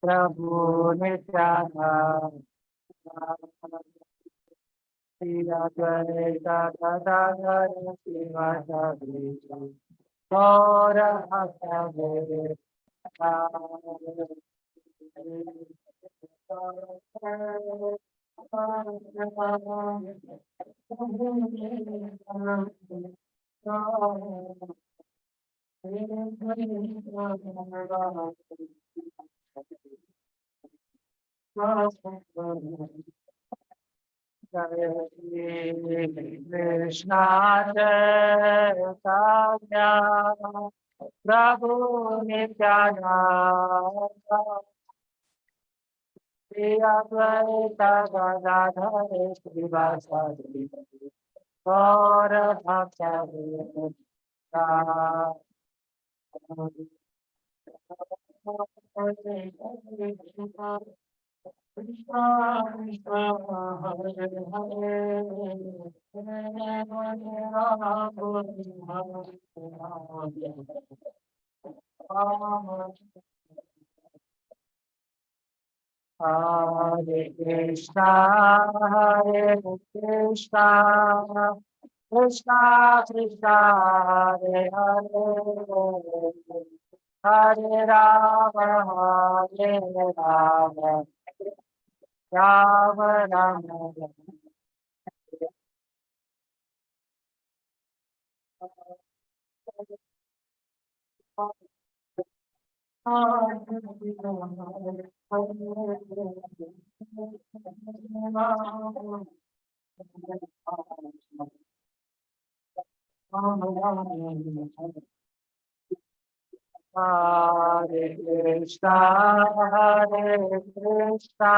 Prabhu Nityananda Trayodhashi Gaura Bhakta Krishna Chaitanya Prabhu Nityananda Shri Advaita Gadadhara Srivasadi Gaura Bhakta Krishna Krishna Hare Hare Hare Krishna Hare Krishna Krishna Krishna Hare Hare Hare Rama Hare Rama Rama Rama Hare Krishna, Hare Krishna,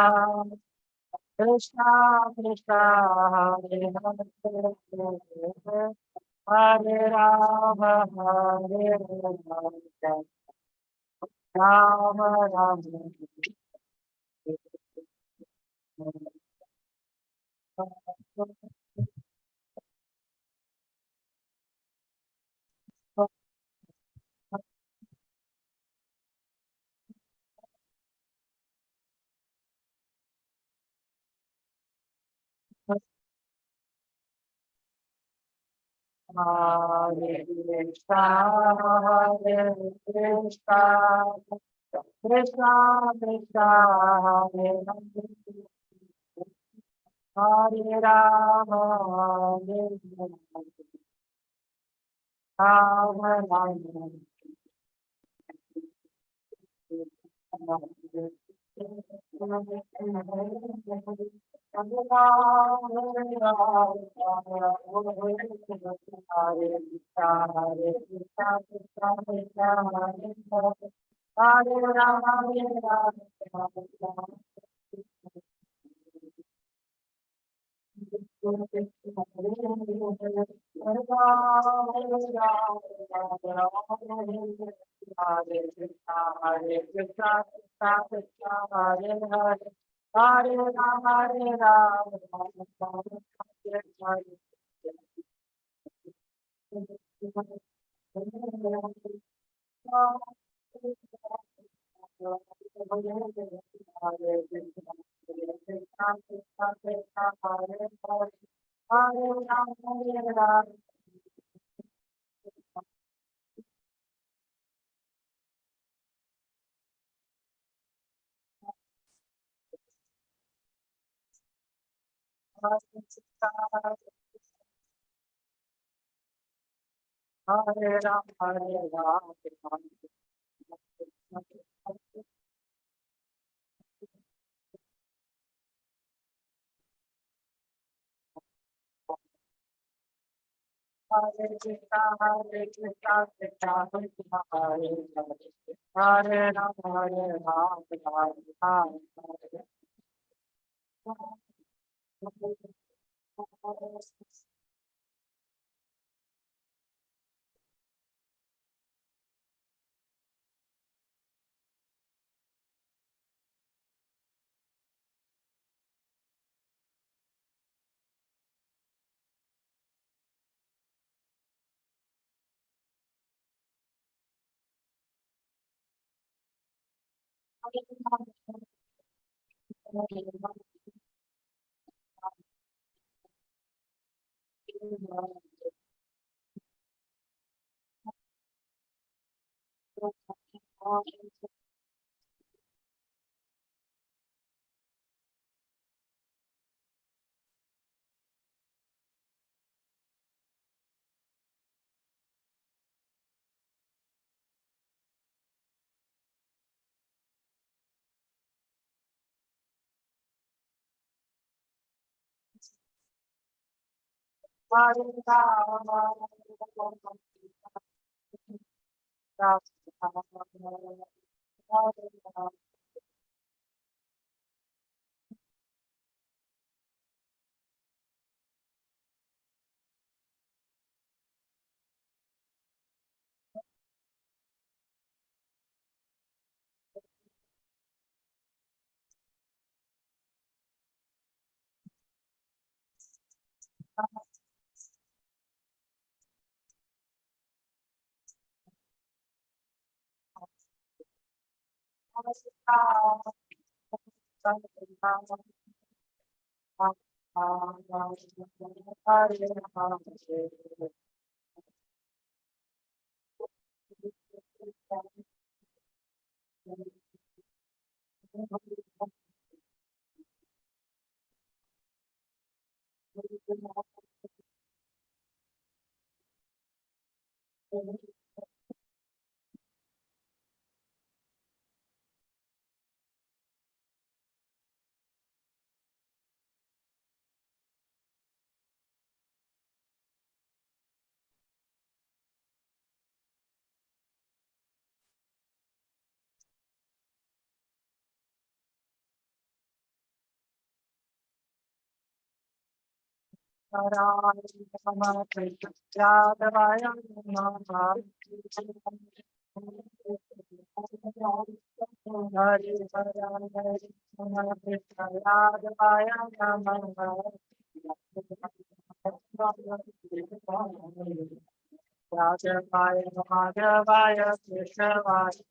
Krishna Krishna, Hare Hare, Hare Rama, Hare Rama, Rama Rama. Hare Krishna, Hare Krishna, Krishna Krishna, Hare Hare, Hare Rama, Hare Rama, Rama Hare Ram, Hare Ram, Hare Krishna, Krishna Krishna, Hare Hare Hare Ram, Ram Hare. Rajavaya, Madhavaya, Keshavaya,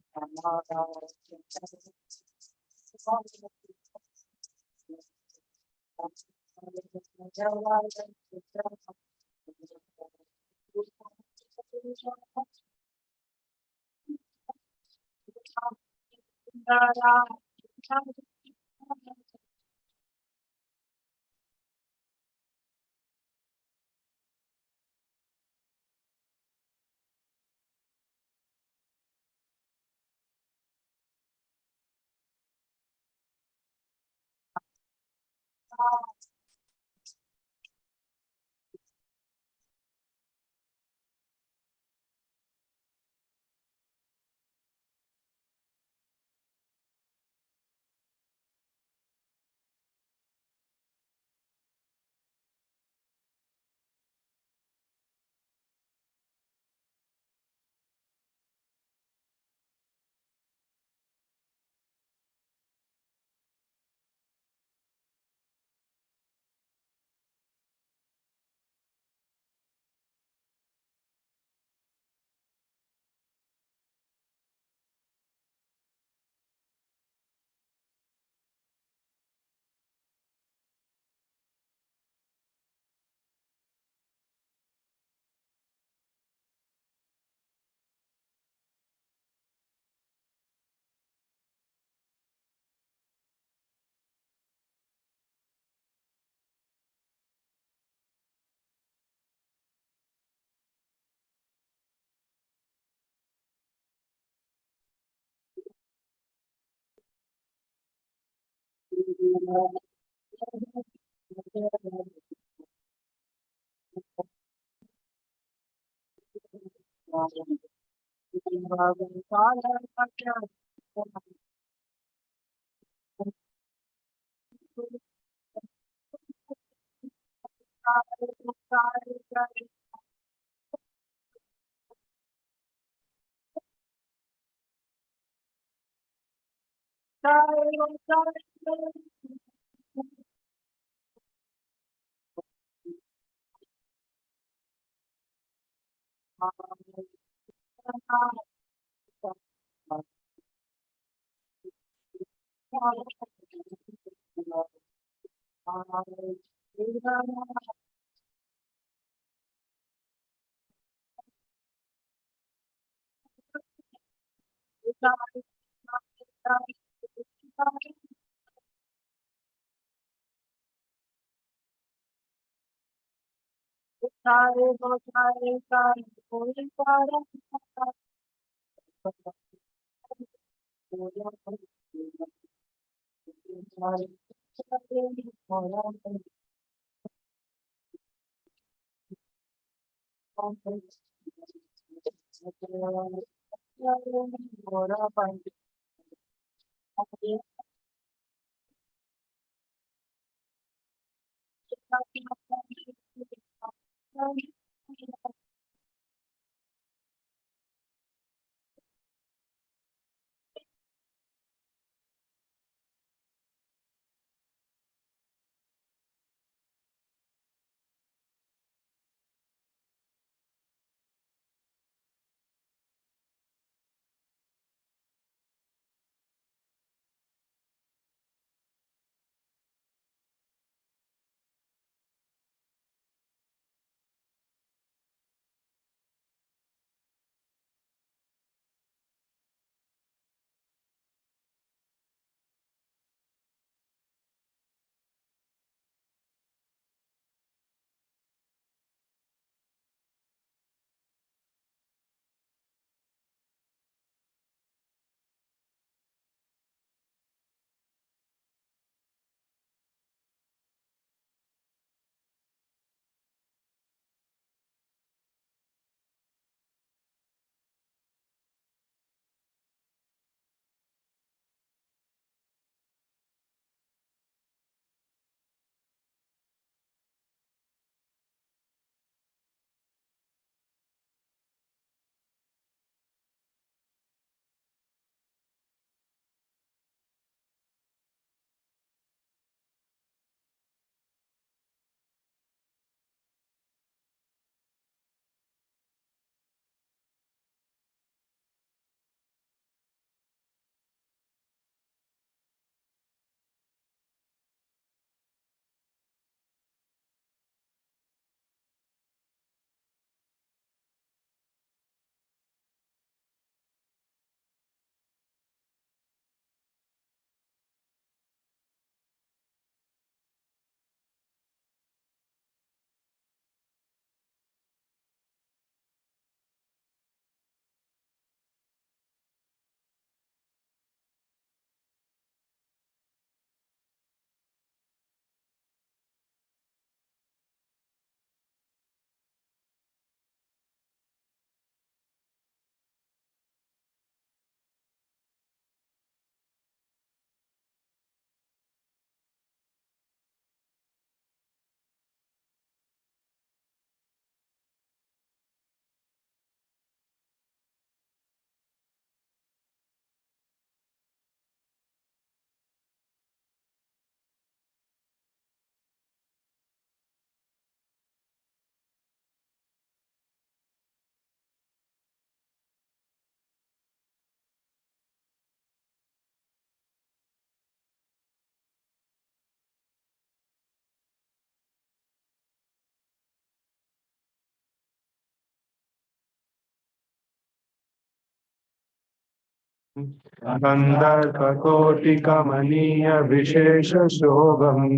गन्धर्वकोटिकमनीय विशेषशोभम्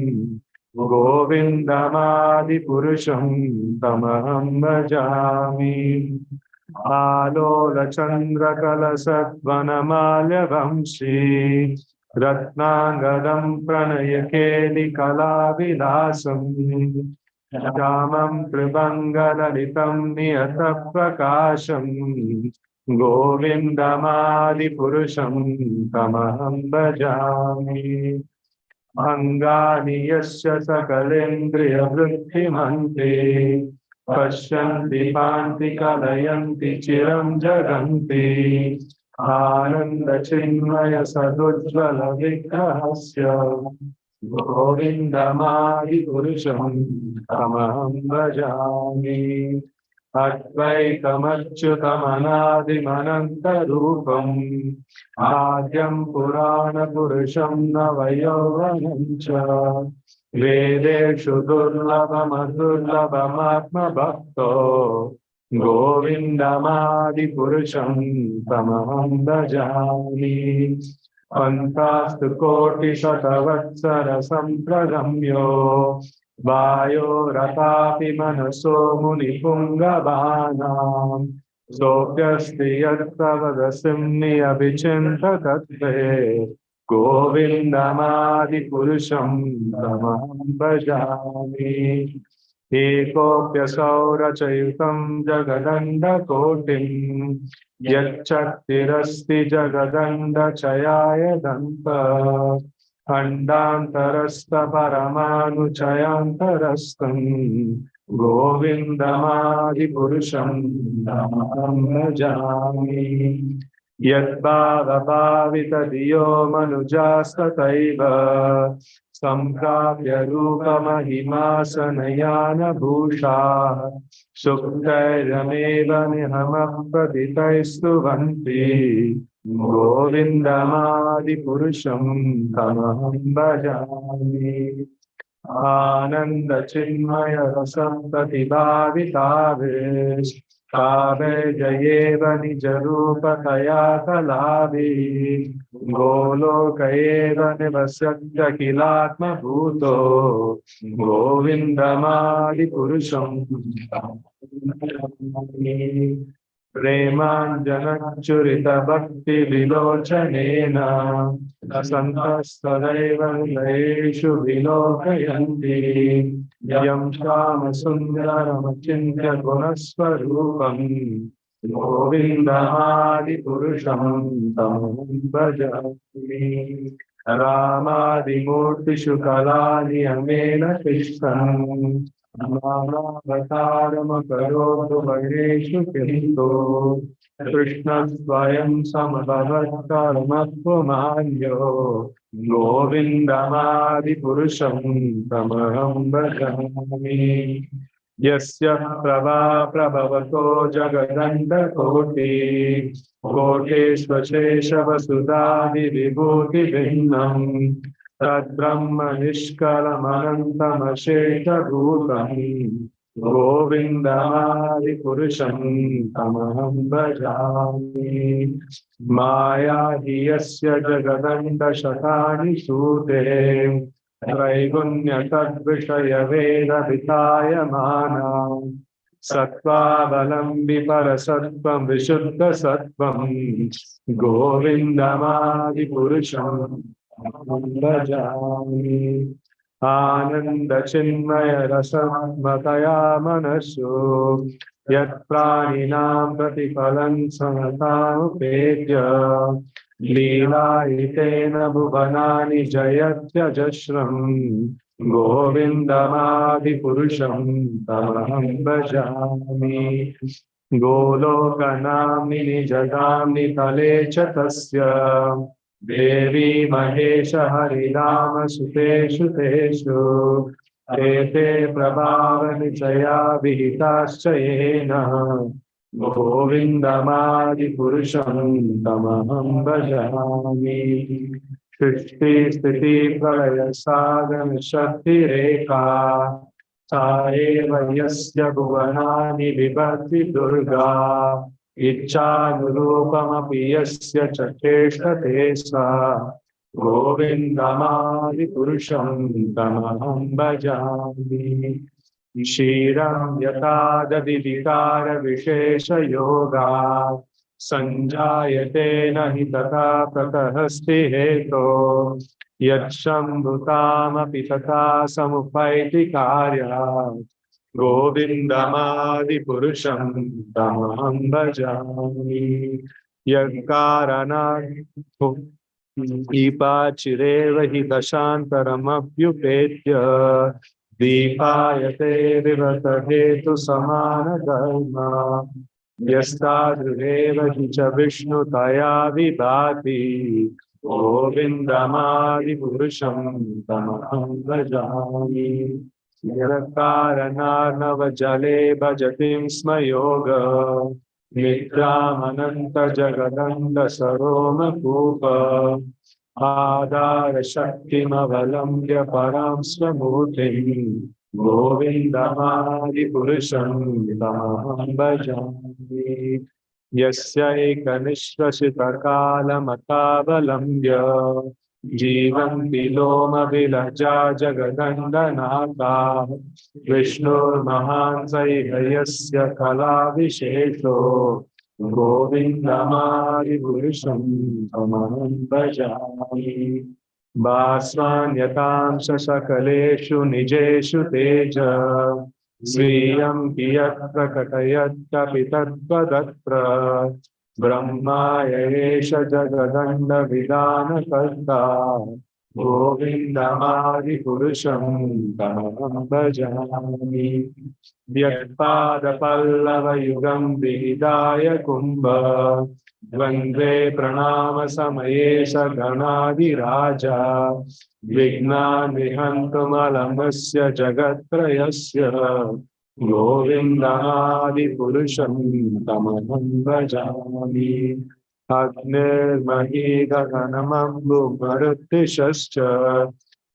गोविन्दमादिपुरुषं तमहं भजामि। आलोलचन्द्रकलशध्वनमाल्यवंशी रत्नाङ्गदं प्रणयकेलिकलाविलासम् श्यामं कृपङ्गललितं नियतप्रकाशं गोविन्दमादिपुरुषं तमहं भजामि। अङ्गानि यस्य सकलेन्द्रियवृत्तिमन्ते पश्यन्ति पान्ति कलयन्ति चिरं जगन्ति आनन्दचिन्मय सदुज्ज्वल विग्रहस्य गोविन्दमादिपुरुषं तमहं भजामि। अद्वैतमच्युतमनादिमनन्तरूपम् आद्यं पुराणपुरुषं नवयौवनं च वेदेषु दुर्लभमदुर्लभमात्मभक्तो गोविन्दमादिपुरुषं तमहं भजामि। पन्तास्तु कोटिशतवत्सरसम्प्रगम्यो वायो रतापि मनसो मुनिपुङ्गवानाम् सोऽप्यस्ति यत्प्रवदसिम्नियभिचिन्ततत्ते गोविन्दमादिपुरुषं तमहं भजामि। एकोऽप्यसौ रचयितं जगदण्डकोटिं यच्चक्तिरस्ति जगदण्डचयाय दन्त खण्डान्तरस्थपरमाणुचयान्तरस्थं गोविन्दमादिपुरुषं तमहं भजामि। यद्भावभावितधियो मनुजास्तथैव सम्प्राप्य रूपमहिमासनयानभूषा सुप्तैरमेव निहमप्रथितैस्तुवन्ति गोविन्दमादिपुरुषं तमहं भजामि। आनन्दचिन्मय रसं प्रतिभावितावेश कावे जयेव निजरूपतया कलाभि गोलोक एव निवसत्यखिलात्मभूतो गोविन्दमादिपुरुषं प्रेमाञ्जनच्चुरितभक्तिविलोचनेन सन्तस्तदैव हृदयेषु विलोकयन्ति यं श्यामसुन्दरमचिन्त्य गुणस्वरूपं गोविन्दमादिपुरुषं तमहं भजामि। रामादिमूर्तिषु कलानियमेन तिष्ठन् नानावतारमकरोतु महेषु किन्तु कृष्णस्वयं समभवत्कर्मत्वमान्यो गोविन्दमादिपुरुषं तमहं भजामि। यस्य प्रभवतो जगदण्डकोटि कोटेष्वशेषवसुधादिविभूतिभिन्नम् तद्ब्रह्म निष्कलमनन्तमशेषभूतं गोविन्दमादिपुरुषं तमहं भजामि। माया हि यस्य जगदण्डशतानि सूते त्रैगुण्यतद्विषयवेदवितायमाना सत्त्वावलम्बि परसत्त्वं विशुद्धसत्त्वं गोविन्दमादिपुरुषं भजामि। आनन्दचिन्मय रसमतया मनसो यत्प्राणिनां प्रतिफलं समतामुपेत्य लीलायितेन भुवनानि जयत्यजस्रं गोविन्दमादिपुरुषं तमहं भजामि। गोलोकनाम्नि जगाम्नि तले च तस्य देवी महेश हरिनाम सुतेषु तेषु एते प्रभावनिचया विहिताश्च येन गोविन्दमादिपुरुषं तमहं भजामि। सृष्टिस्थितिप्रलयसागरशक्तिरेका सा एव यस्य भुवनानि बिभर्ति दुर्गा इच्छानुरूपमपि यस्य च चेष्टते सा गोविन्दमादिपुरुषं तमहं भजामि। क्षीरं यथा दधिविकारविशेषयोगा सञ्जायते न हि तथा ततस्ति हेतो यच्छम्भुतामपि तथा समुपैति कार्यात् गोविन्दमादिपुरुषं तमहं भजामि। यत्कारणात् दीपाचिरेव हि दशान्तरमभ्युपेत्य दीपायते विवत हेतुसमानधर्मा यस्तादृगेव हि च विष्णुतया विभाति गोविन्दमादिपुरुषं तमहं भजामि। यत्कारणार्णवजले भजतीं स्म योग निद्रामनन्तजगदण्डसरोमकूप आधारशक्तिमवलम्ब्य परां स्वमूर्तिं गोविन्दमादिपुरुषं तमहं भजामि। यस्यैकनिःश्वसितकालमतावलम्ब्य जीवन्ति लोमविलजा जगदण्डनाथा विष्णुर्महान् सैहयस्य कलाविशेषो गोविन्दमादिपुरुषं तमहं भजामि। भास्वान्यतां सकलेषु निजेषु तेज स्वीयं कियत् प्रकटयत् तत्त्वदत्र ब्रह्माय एष जगदण्डविधानकर्ता गोविन्दमादिपुरुषं तमहं भजामि। यत्पादपल्लवयुगं विहिताय कुम्भ द्वन्द्वे प्रणामसमये स गणाधिराजा विघ्नान् निहन्तुमलमस्य जगत्त्रयस्य गोविन्दमादिपुरुषं तमहं भजामि। अग्निर्महीदघनमम्बुमरुत्तिशश्च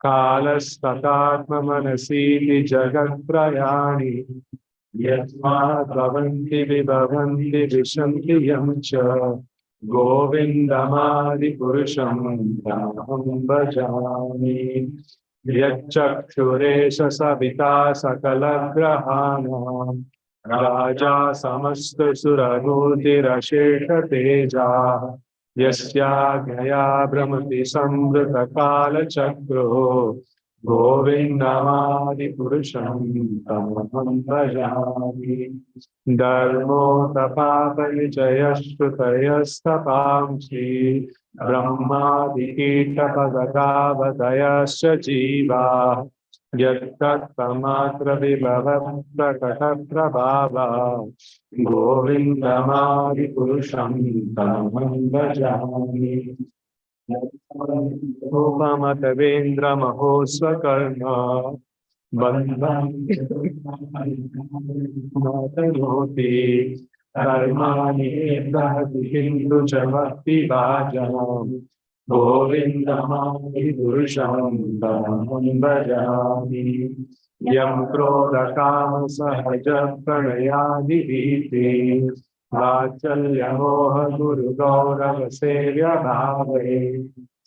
कालस्तथात्ममनसीति जगत्त्रयाणि यस्मात् भवन्ति विभवन्ति विशन्ति यं च गोविन्दमादिपुरुषं तमहं भजामि। यच्चक्षुरेश सविता सकलग्रहाणां राजा समस्तसुरभूतिरशेषतेजा यस्याज्ञया भ्रमति संवृतकालचक्रो गोविन्दमादिपुरुषं तमहं भजामि। धर्मोऽतपापनिचयश्रुतयस्तपांसि ब्रह्मादिकीटपगतावदयश्च जीवा यत्तत्तमात्रविभवप्रकटप्रभावा गोविन्दमादिपुरुषं तमहं भजामि। रूपमतवेन्द्रमहोस्वकर्म बन्धनोति कर्माणि दहति हिन्दुजमपि भाजनम् गोविन्दमादिपुरुषं तमहं भजामि। यं क्रोधकामसहज प्रणयादिभीति वात्सल्यमोह गुरुगौरवसेव्यभावे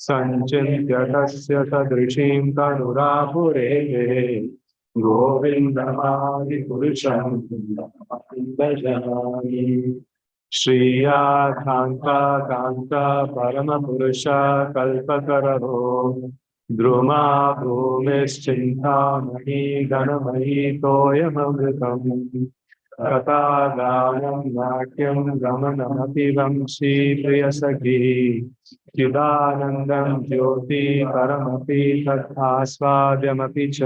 सञ्चिन्त्य तस्य सदृशीं तनुरापुरेः गोविन्दमादिपुरुषं तमहं भजामि। श्रियाकान्ता परमपुरुष कल्पतरो द्रुमा भूमिश्चिन्तामणि घनमयि तोयममृतम् कथागानं नाट्यं गमनमपि वंशी प्रियसखी चिदानन्दं ज्योति परमपि तथास्वाद्यमपि च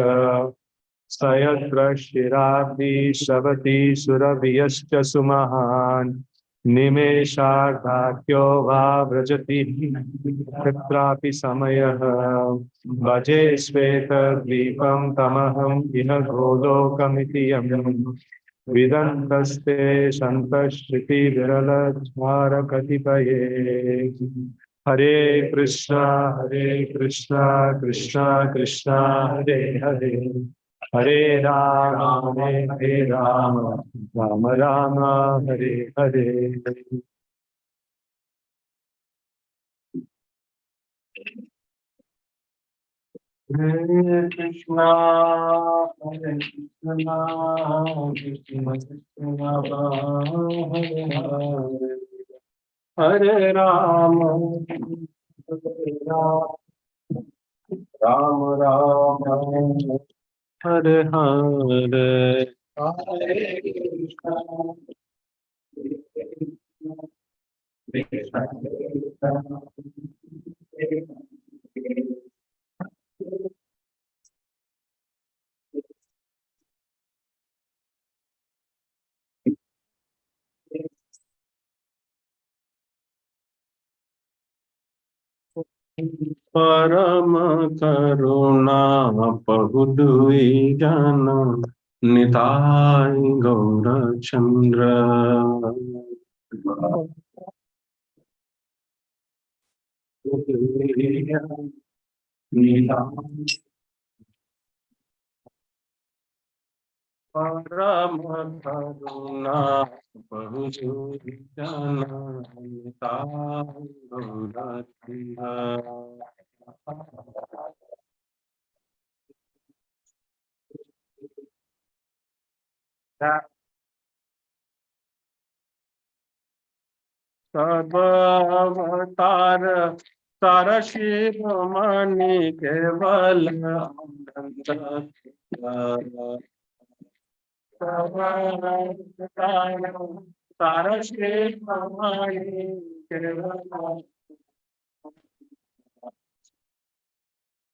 स यद्द्रष्टिराब्धि श्रवति सुरभियश्च सुमहान् निमेषार्धाख्यो वा व्रजति तत्रापि समयः भजे श्वेतद्वीपं तमहं इह गोलोकमिति यम् विदन्तस्ते सन्तश्रुतिविरलज्वारकतिपये हरे कृष्णा कृष्णा कृष्णा हरे हरे हरे राम राम राम हरे हरे। हरे Krishna Krishna Krishna Hare Hare Hare Ram Ram Ram Hare Hare. Hare Krishna, Krishna Krishna, परम करुणा बहुदुई जन निताय गौर चंद्र। परम करुणा बहुदुई जन निताय गौर चंद्र। सब अवतार सार शिरोमणि केवल आनंद। सब अवतार सार शिरोमणि केवल।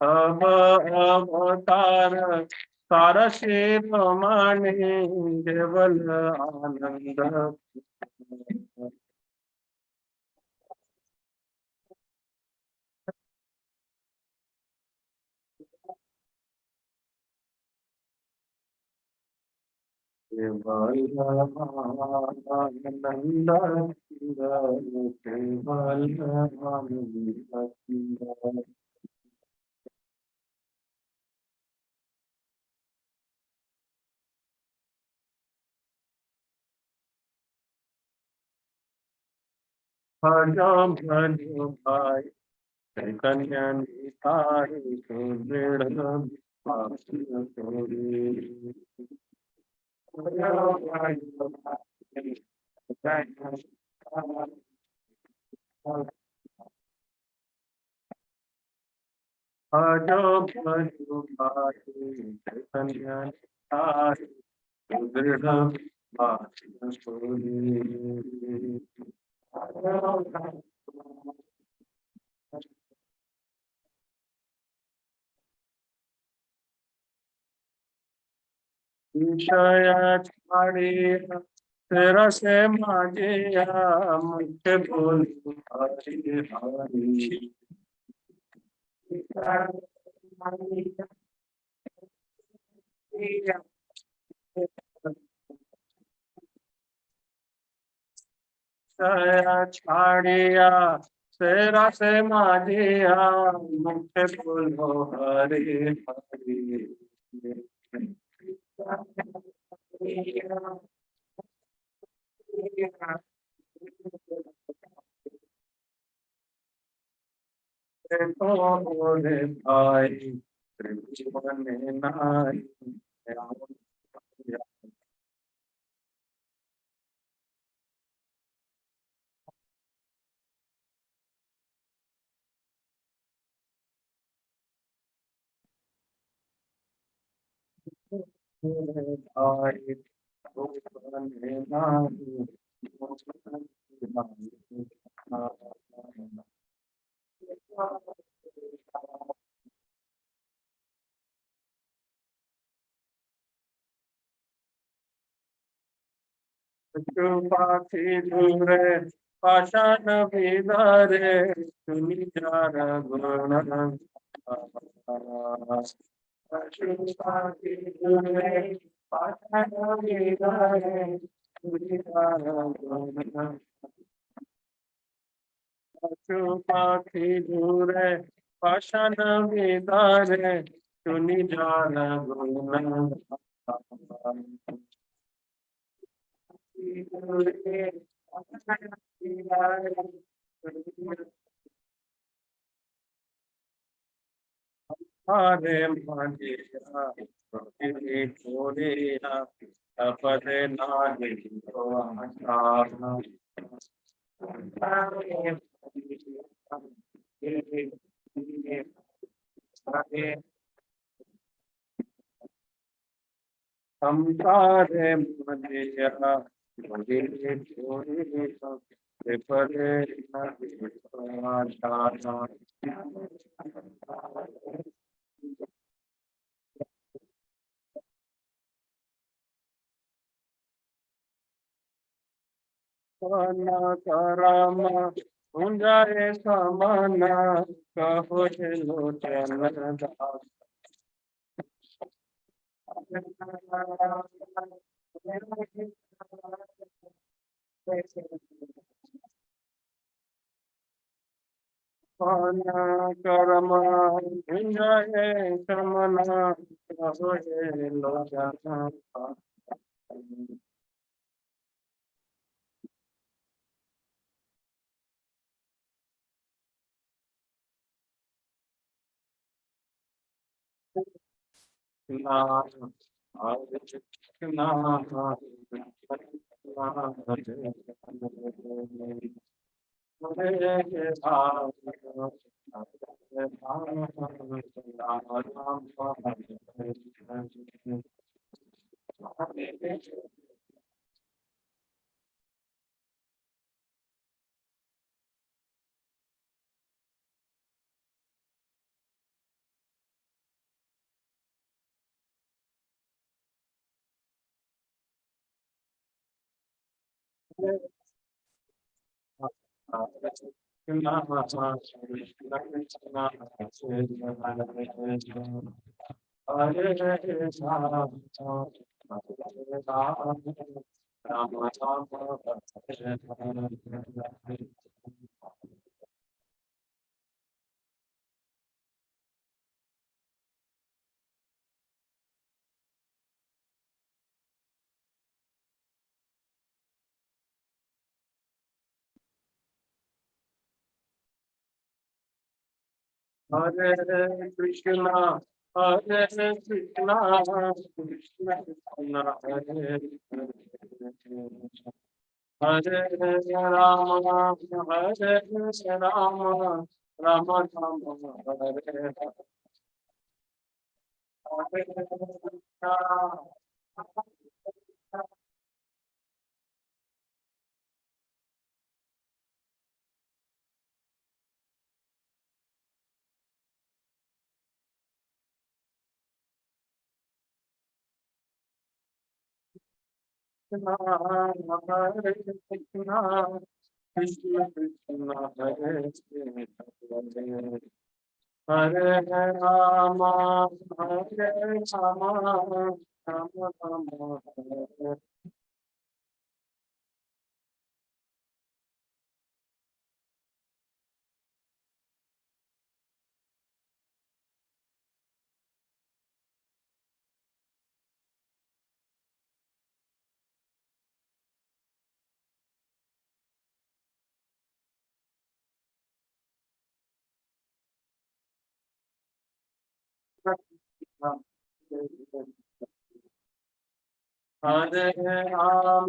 सब अवतार सार शिरोमणि केवल आनंद। भजो भजो भाई कन्या निताई सुदृढ़ विश्वासी तोरे। भजो भजो भाई भजो भजो भाई कन्या निताई सुदृढ़ विश्वासी तोरे। विषय छाड़ी तेरा से माजिया मुझे बोल हरि हरि। विषय छाड़िया तेरा से माजिया मुझे बोलो हरि हरि। तो बोले भाई त्रिभुवन नाई। भाई त्रिभुवन नाई। पाखी दूरे पाषाण विदारे सुनि जार गुण। पाखी दूरे पाषाण विदारे सुनि जार गुण। पाखी दूरे पाषाण विदारे सुनि जार गुण। हरे मानिया छोड़िया अपने नानी को आशा। संसारे मदिया मदे छोरी से परे करम मुंजाए समाना कहो लोचन दास कर्म मुंजाए समाना कहो लोचन Hare Krishna, Hare Krishna, Krishna Krishna, Hare Hare Rama, Hare Rama, Rama Rama, Hare Krishna, Hare Krishna, Krishna Krishna, Hare Hare Hare Rama, Hare Rama, Rama Rama, Hare Hare Rama, Hare Rama, Rama Rama,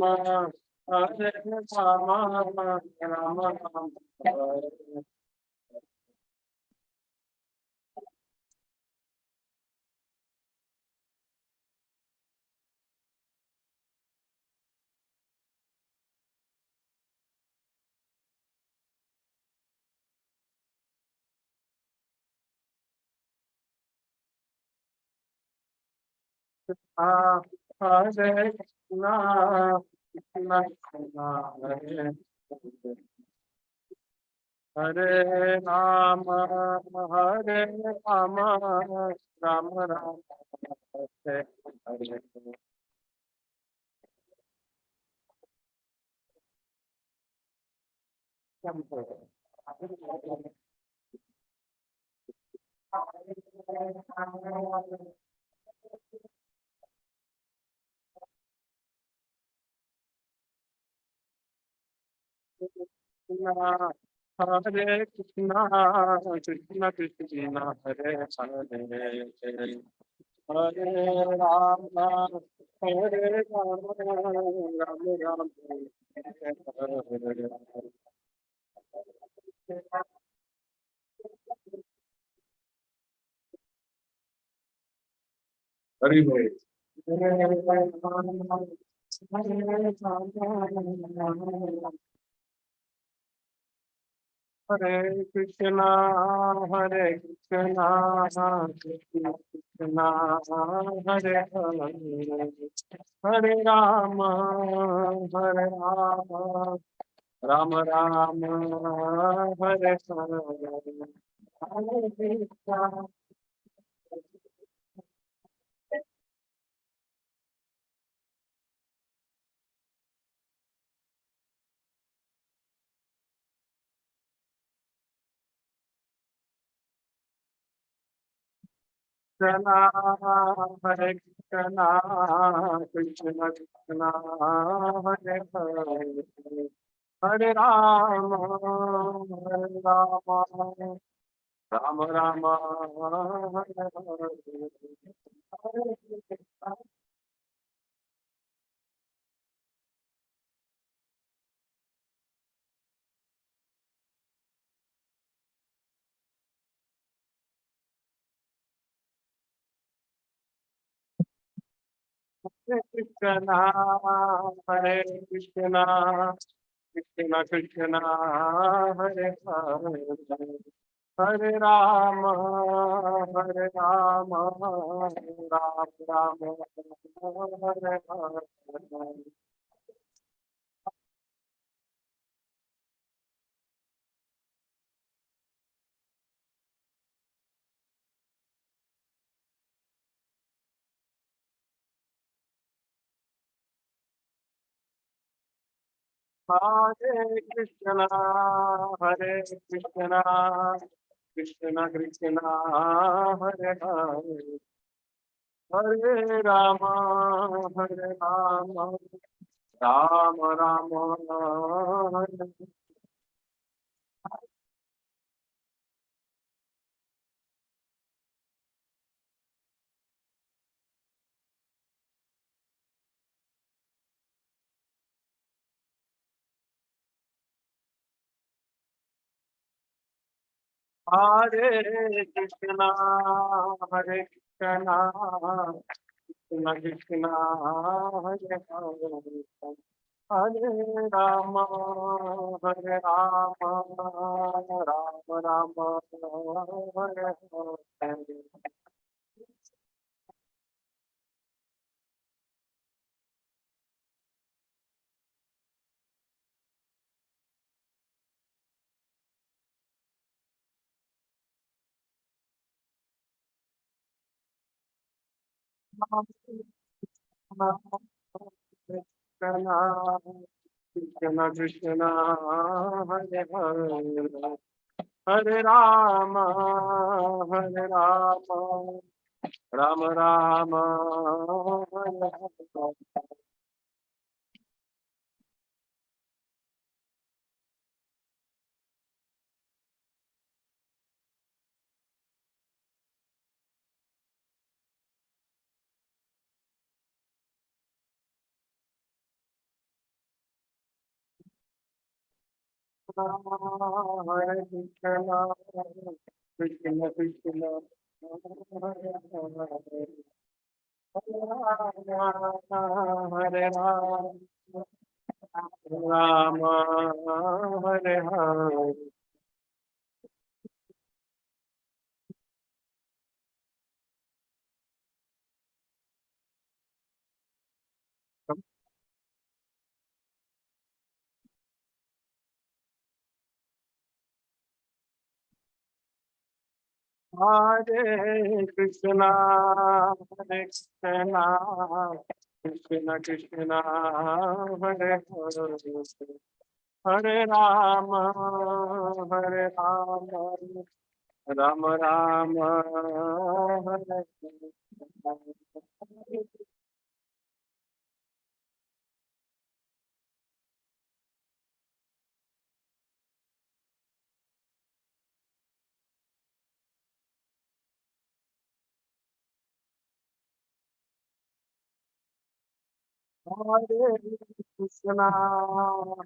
Hare Krishna, Hare Krishna, Krishna Krishna, Hare Hare Rama, Hare Rama, Rama Rama, Hare Hare Krishna, Hare Krishna, Krishna Krishna, Hare Hare Hare Rama, Hare Rama, Rama Rama, Hare Hare Hare. Hare Krishna, Hare Krishna, Krishna Krishna, Hare Hare, Hare Rama, Hare Rama, Rama Rama, Hare Hare, Hare Krishna. Krishna, Hare Krishna, Krishna Krishna, Hare Hare, Hare Rama, Hare Rama, Rama Rama, Hare Hare. Hare Krishna, Hare Krishna, Krishna Krishna, Hare Hare, Hare Rama, Hare Rama, Rama Rama, Hare Hare. Hare Krishna, Hare Krishna, Krishna Krishna, Hare Hare, Hare Rama, Hare Rama, Rama Rama, Hare Krishna, Hare Krishna, Krishna Krishna, Hare Hare, Hare Rama, Hare Rama, Rama Rama, Hare Hare. Krishna Krishna, Hare Hare, Hare Rama, Hare Rama, Rama Rama, Hare Hare. Hare Krishna, Krishna Krishna, Hare Hare, Hare Rama, Rama, Hare Hare. Hare Krishna, Hare Krishna, Krishna Krishna, Hare Hare, Hare Rama, Hare Rama, Rama Rama, Hare Hare. Hare Krishna,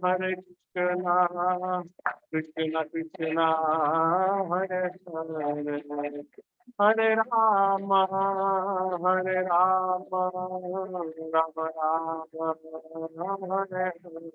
Hare Krishna, Krishna Krishna, Hare Hare, Hare Rama, Hare Rama, Rama Rama, Hare Hare.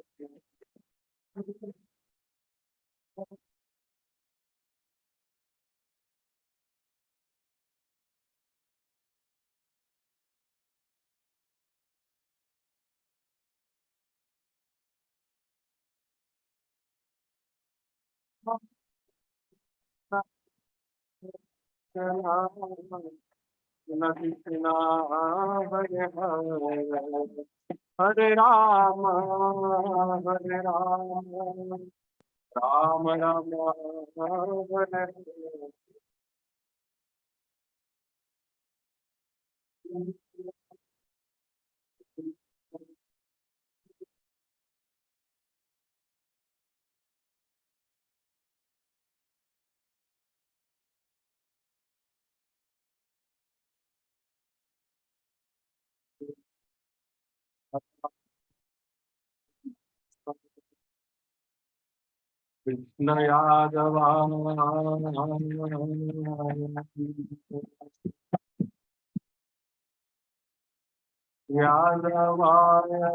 Krishna Krishna Hare Hare Hare Rama Hare Rama Rama Rama Hare Krishna Yadava Yadavaya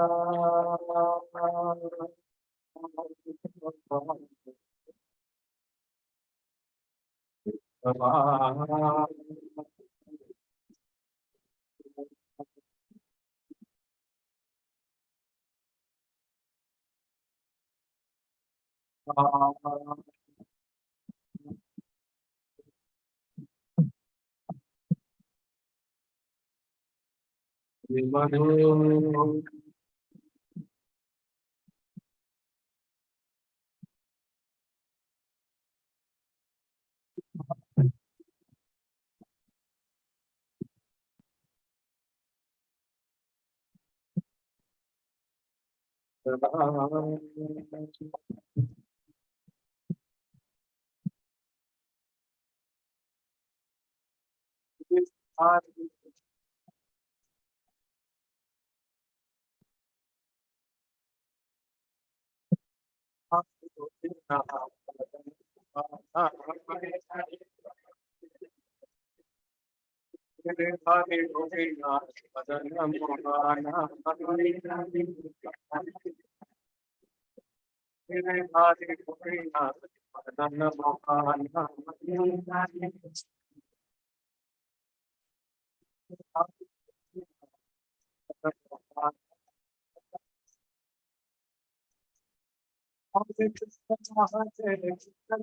Hare Krishna, Hare Krishna,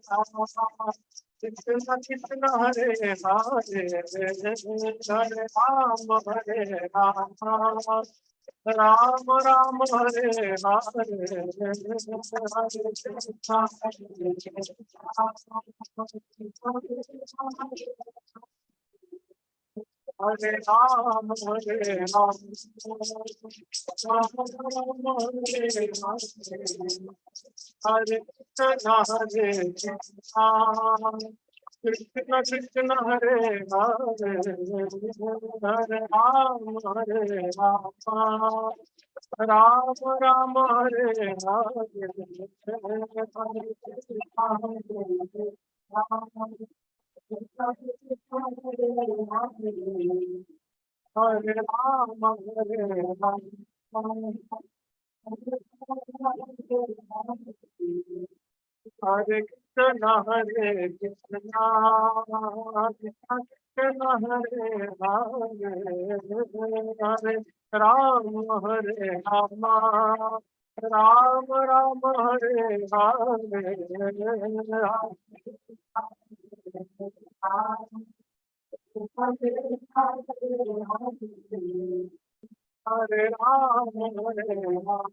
Krishna Krishna, Hare Hare, Hare Rama, Hare Rama, Rama Rama, Hare Hare, Hare Ram, Hare Ram, Ram Ram, Hare Hare. Hare Krishna, Hare Krishna, Krishna Krishna, Hare Hare, Hare Ram, Hare Ram, Ram Ram, Hare Hare, Hare Ram, Hare Ram, Hare Krishna, Hare Krishna, Krishna Krishna, Hare Hare, Hare Ram, Hare Rama, Ram Ram, Hare Hare. Hare Ram, Hare Ram,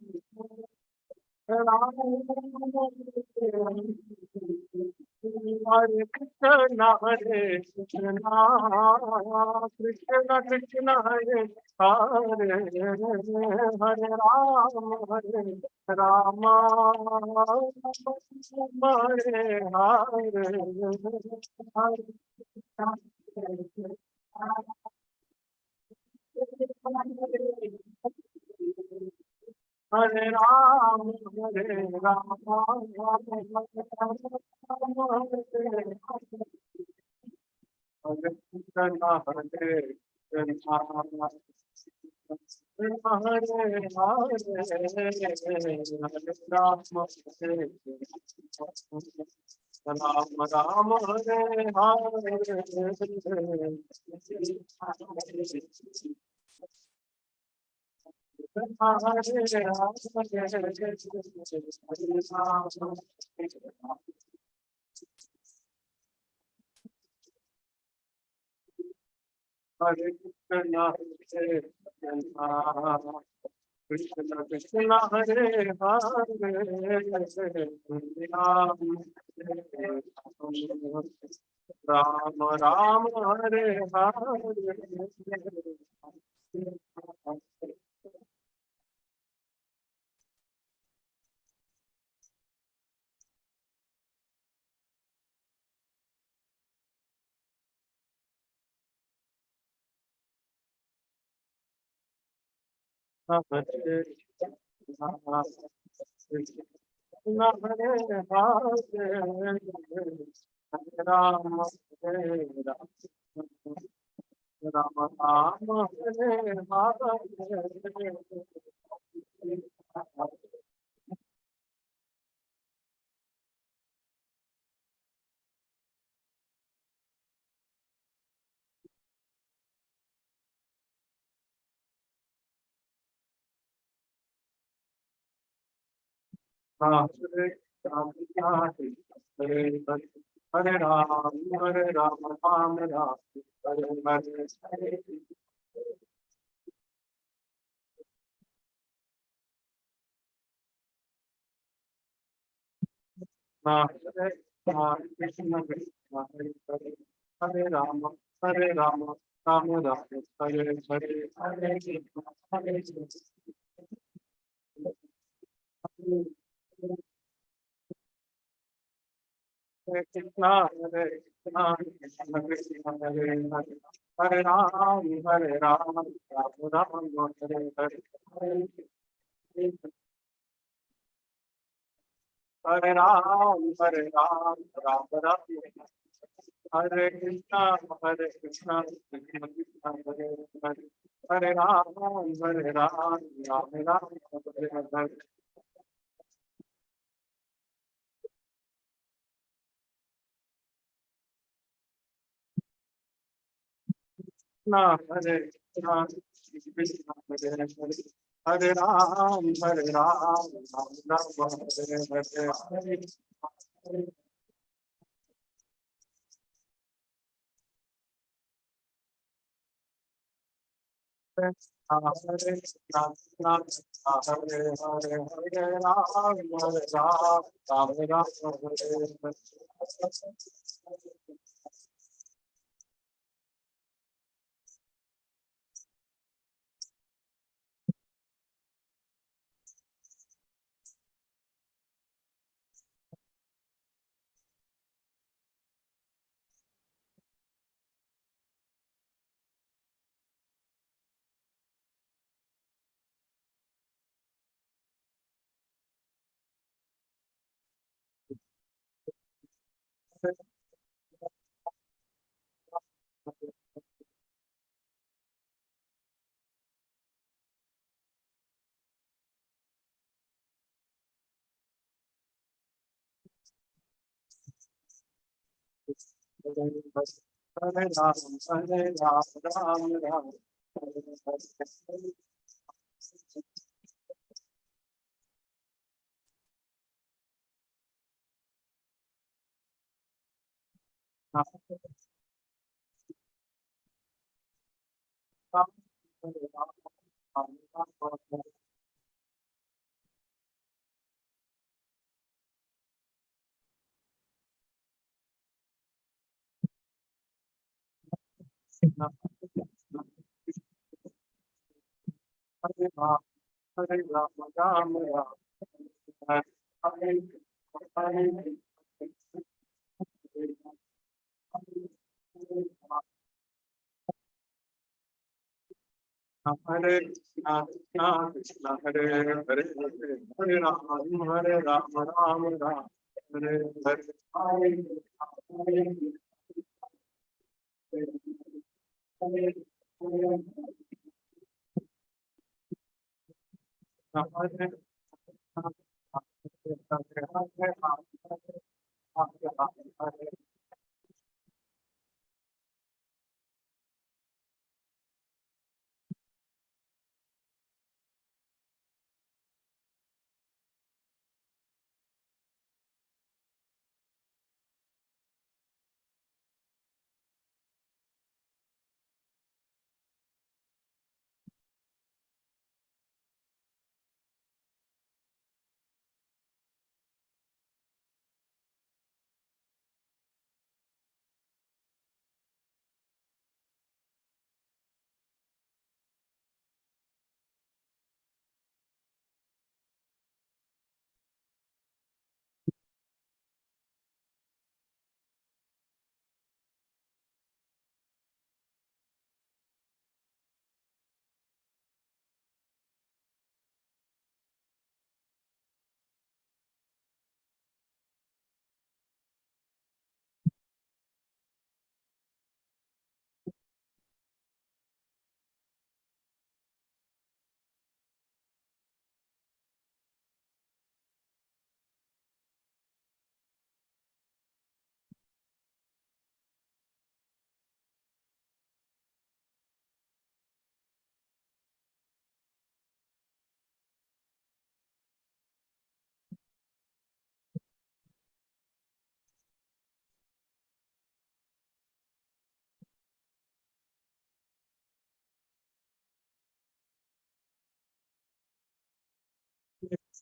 Ram Hare Krishna, Hare Krishna, Krishna Krishna, Hare Hare, Hare Ram, Hare Rama, Hare Hare. Hare Ram, Hare Ram, Ram Ram, Hare Krishna, Hare Krishna, Hare Krishna Krishna Hare Hare Ram Ram Hare Hare Hare Krishna Hare Hare Ram Hare Ram Ram Hare Hare Hare Ram Hare Hare Ram Hare Ram Ram Ram Hare Hare Hare Krishna Krishna Hare Hare Hare Rama Rama Rama Hare Hare Hare Krishna Hare Krishna Krishna Krishna Hare Hare Hare Hare Rama Rama Hare Hare Hare Hare Ram Ram Ram Hare Krishna Krishna Krishna Hare Hare Hare Hare Ram Ram Ram Hare Hare Krishna Hare Krishna Krishna Hare Hare Hare Ram Ram Ram Hare Hare Hare Hare Krishna Hare Hare Hare Ram Ram Ram Hare Hare Hare Ram Ram Ram Hare Ram Ram Hare Krishna Hare Hare Hare Ram Ram Ram Hare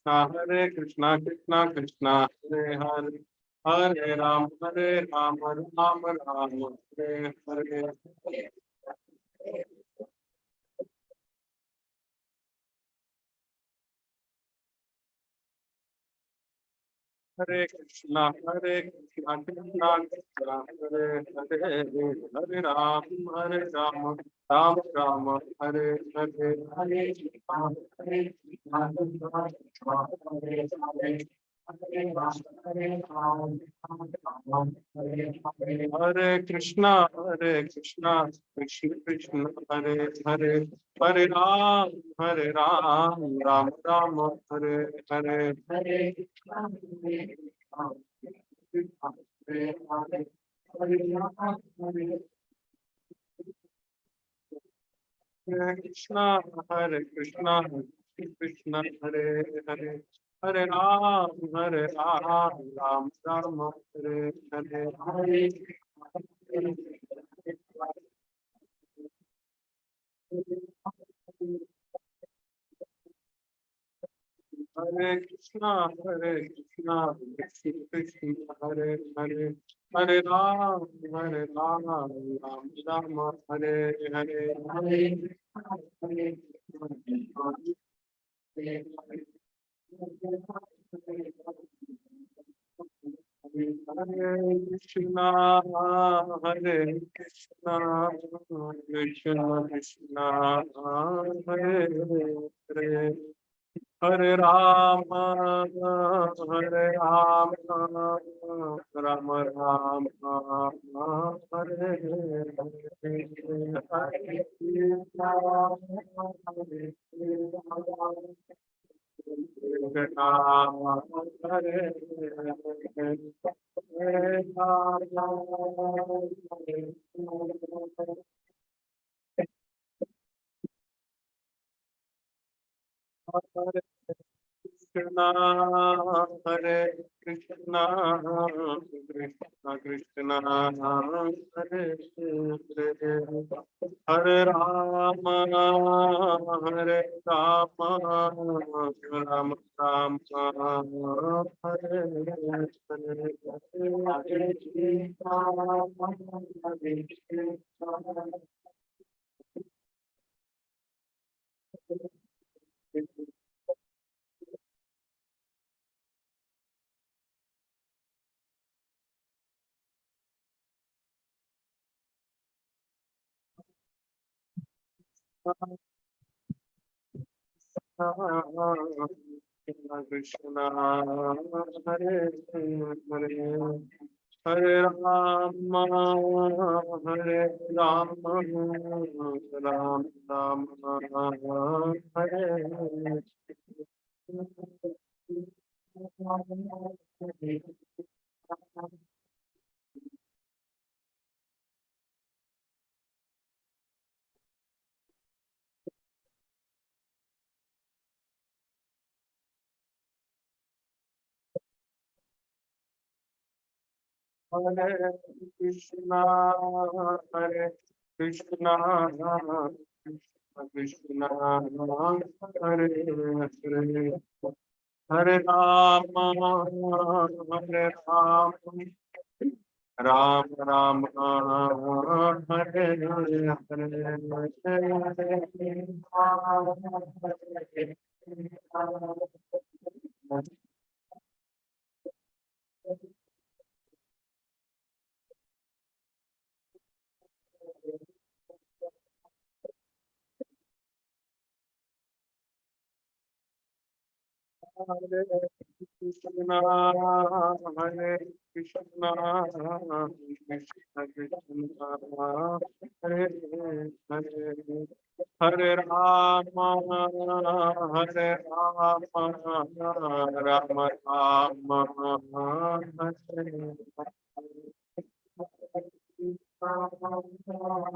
Hare Krishna Krishna Krishna Hare Hare Hare Ram Ram Ram Hare Hare Hare Krishna Krishna Krishna Hare Hare Hare Ram Ram Ram Hare Hare Hare Krishna Krishna Krishna Hare Hare Hare Ram Ram Hare Hare Hare Krishna Krishna Hare Hare Hare Ram Ram Hare Hare Hare Krishna Krishna Krishna Hare Hare Hare Ram Ram Hare Hare Hare Krishna, Hare Krishna, Krishna Krishna, Hare Hare, Hare Rama, Hare Rama, Rama Rama, Hare Hare, Hare Krishna, Krishna, Hare Krishna, Krishna Krishna, Hare Hare, Hare Rama, Hare Rama, Rama Rama, Hare Hare. Krishna Hare Hare Hare Rama Hare Rama Ram Ram Hare Hare Krishna Hare Krishna Krishna Hare Hare Hare Rama Hare Rama Ram Ram Hare Hare Hare Krishna, Hare Krishna, Krishna Krishna, Hare Hare, Hare Rama, Hare Rama, Rama Rama, Hare Krishna, Hare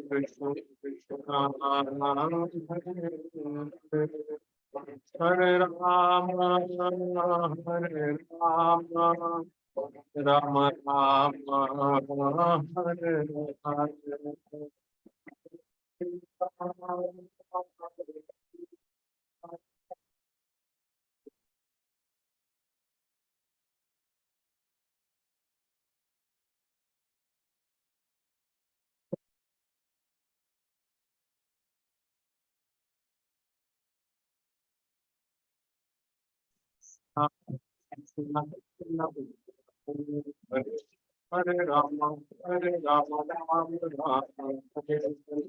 Krishna, Krishna Krishna, Hare Rama, Hare Rama, Rama Rama, Hare Hare Rama, Hare Rama, Rama Rama, Hare Ram, Hare Ram, Ram Ram, Hare Hare.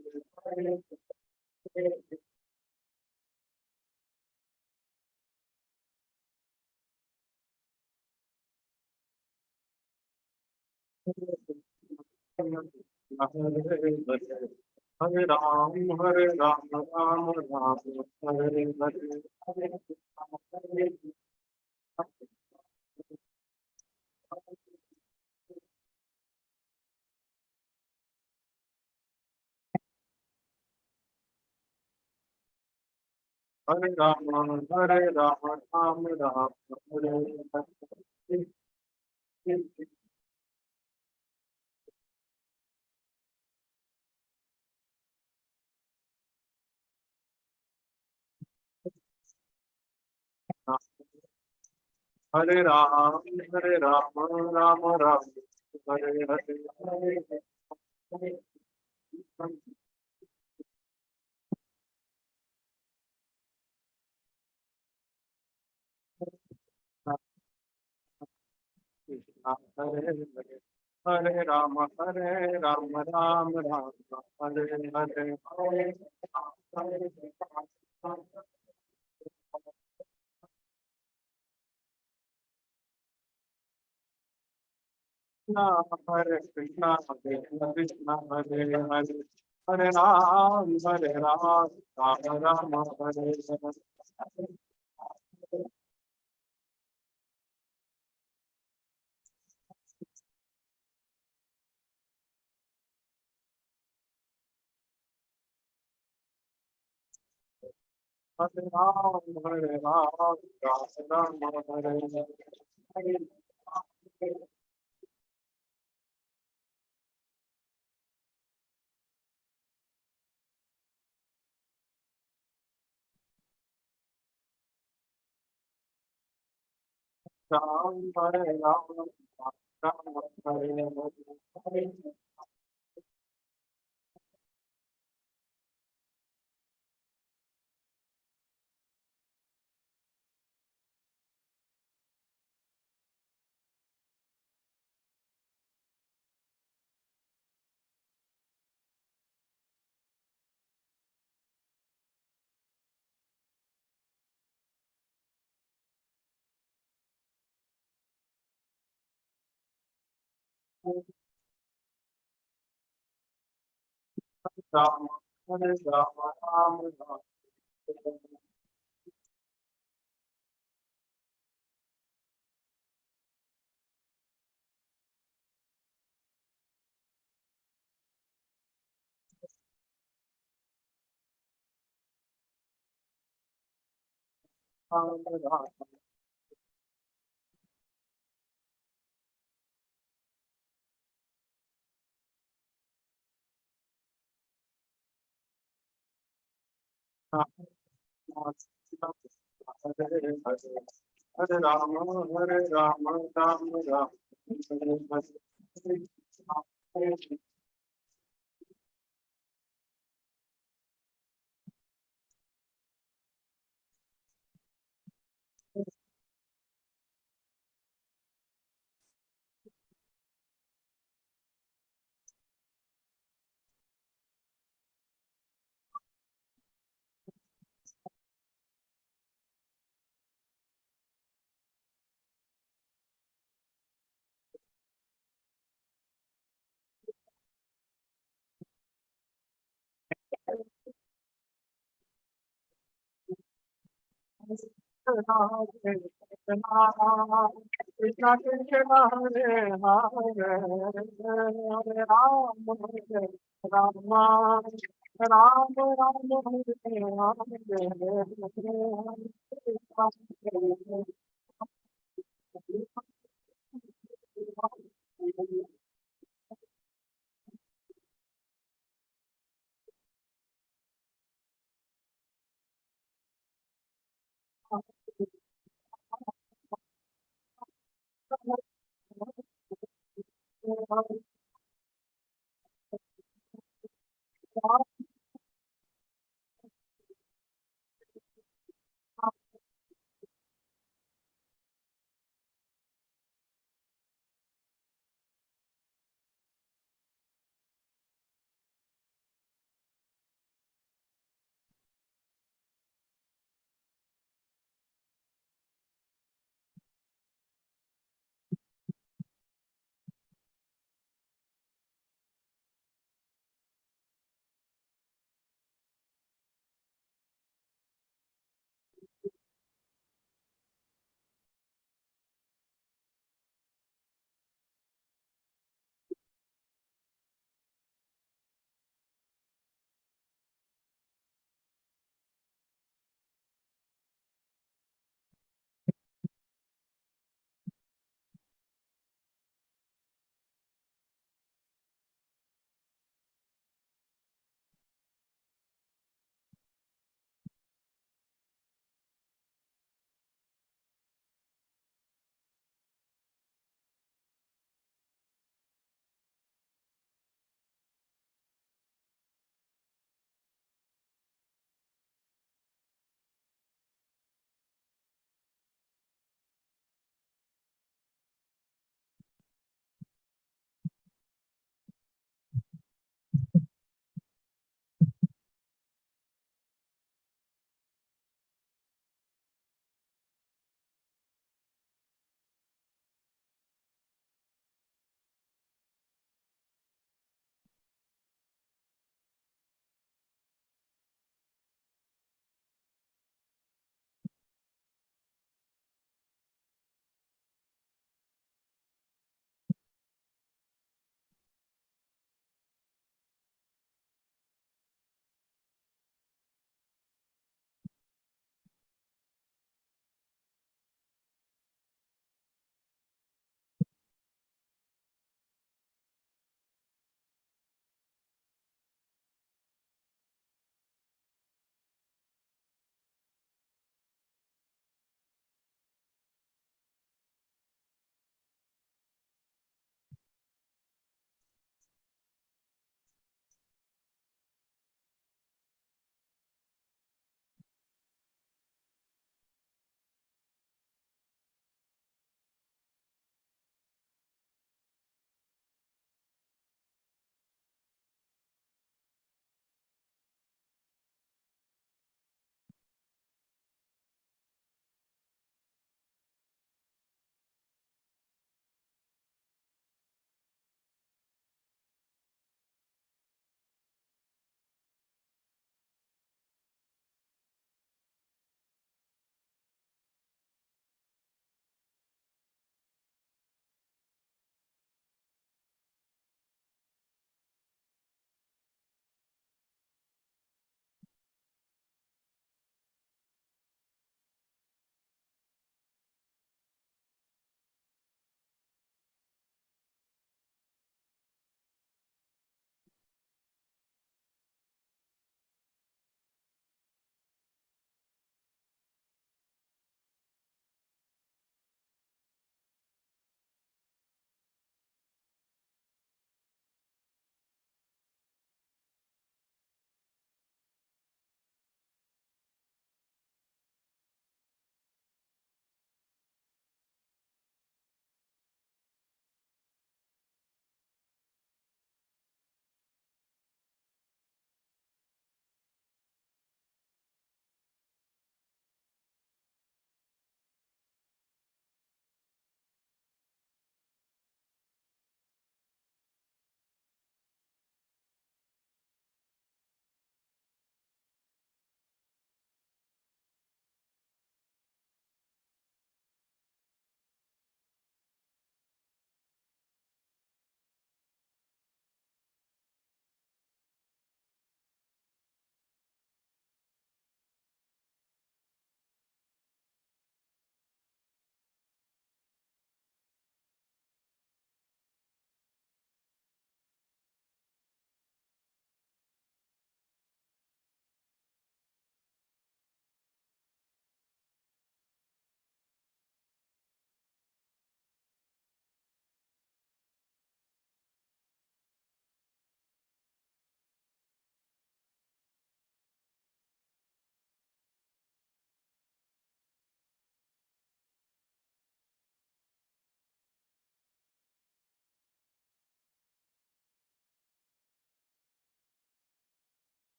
Hare Rama, Hare Rama, Ram Ram, Hare Hare. Hare Ram, Hare Rama, Rama Ram, Hare Hare. Hare Hare. Hare Rama, Hare Rama, Ram Ram, Hare Hare. Hare Krishna, Krishna Krishna, Hare Hare. Hare Ram, Hare Ram, Ram Ram, Hare Hare. Hare Ram, Hare Ram, Ram Ram, Hare Hare. Ram, Hare Ram, Hare Rama, Hare Rama, Rama Rama, Hare Hare. Krishna Krishna Hare Hare Hare Rama Hare Rama Rama Rama Hare Hare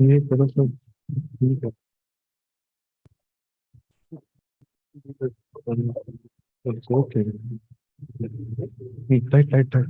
ये थोड़ा सा ठीक है। It's okay. Tight, tight, tight.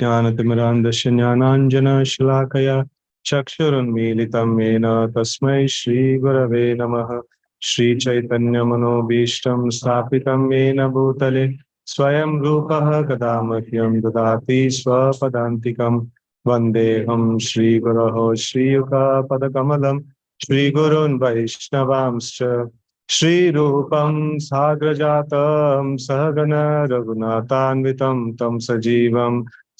ज्ञानतिमिरान्धस्य ज्ञानाञ्जनशलाकया चक्षुरुन्मीलितं येन तस्मै श्रीगुरवे नमः। श्रीचैतन्यमनोभीष्टं स्थापितं येन भूतले स्वयं रूपः कदा मह्यं ददाति स्वपदान्तिकं। वन्देऽहं श्रीगुरोः श्रीयुगपदकमलं श्रीगुरून् वैष्णवांश्च श्रीरूपं साग्रजातं सहगण रघुनाथान्वितं तं सजीवं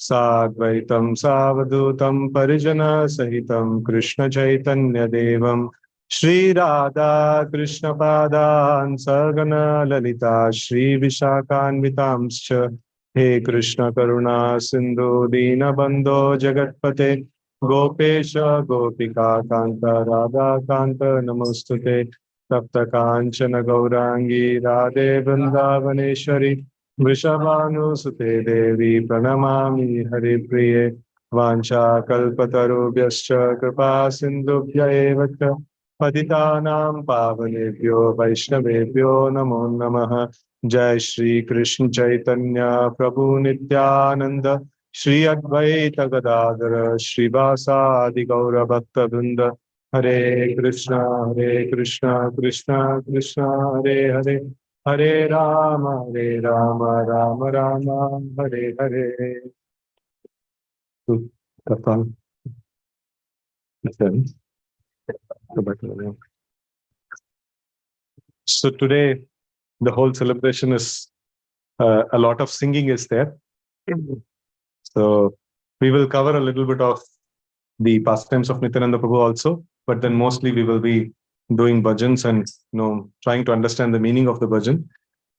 साद्वैतं सावधूतं परिजनसहितं कृष्णचैतन्यदेवं श्रीराधा कृष्णपादान् सहगण ललिता श्रीविशाखान्वितांश्च। हे कृष्ण करुणा सिन्धु दीनबन्धो जगत्पते गोपेश गोपिका कान्त राधाकान्त नमोस्तुते। तप्त कांचन गौरांगी राधे वृंदावनेश्वरी वृषभानुसुते देवी प्रणमामि हरिप्रिये। वाञ्छाकल्पतरुभ्यश्च कृपा सिन्धुभ्य एव च पतितानां पावनेभ्यो वैष्णवेभ्यो नमो नमः। जय श्री कृष्ण चैतन्य प्रभु नित्यानंद श्री अद्वैत गदाधर श्रीवासादि गौर भक्तवृंद। हरे Krishna Krishna Krishna Hare Hare Hare Ram Ram Ram Hare Hare. So today the whole celebration is a lot of singing is there. So we will cover a little bit of the pastimes of Nityananda Prabhu also, but then mostly we will be doing bhajans and trying to understand the meaning of the bhajan.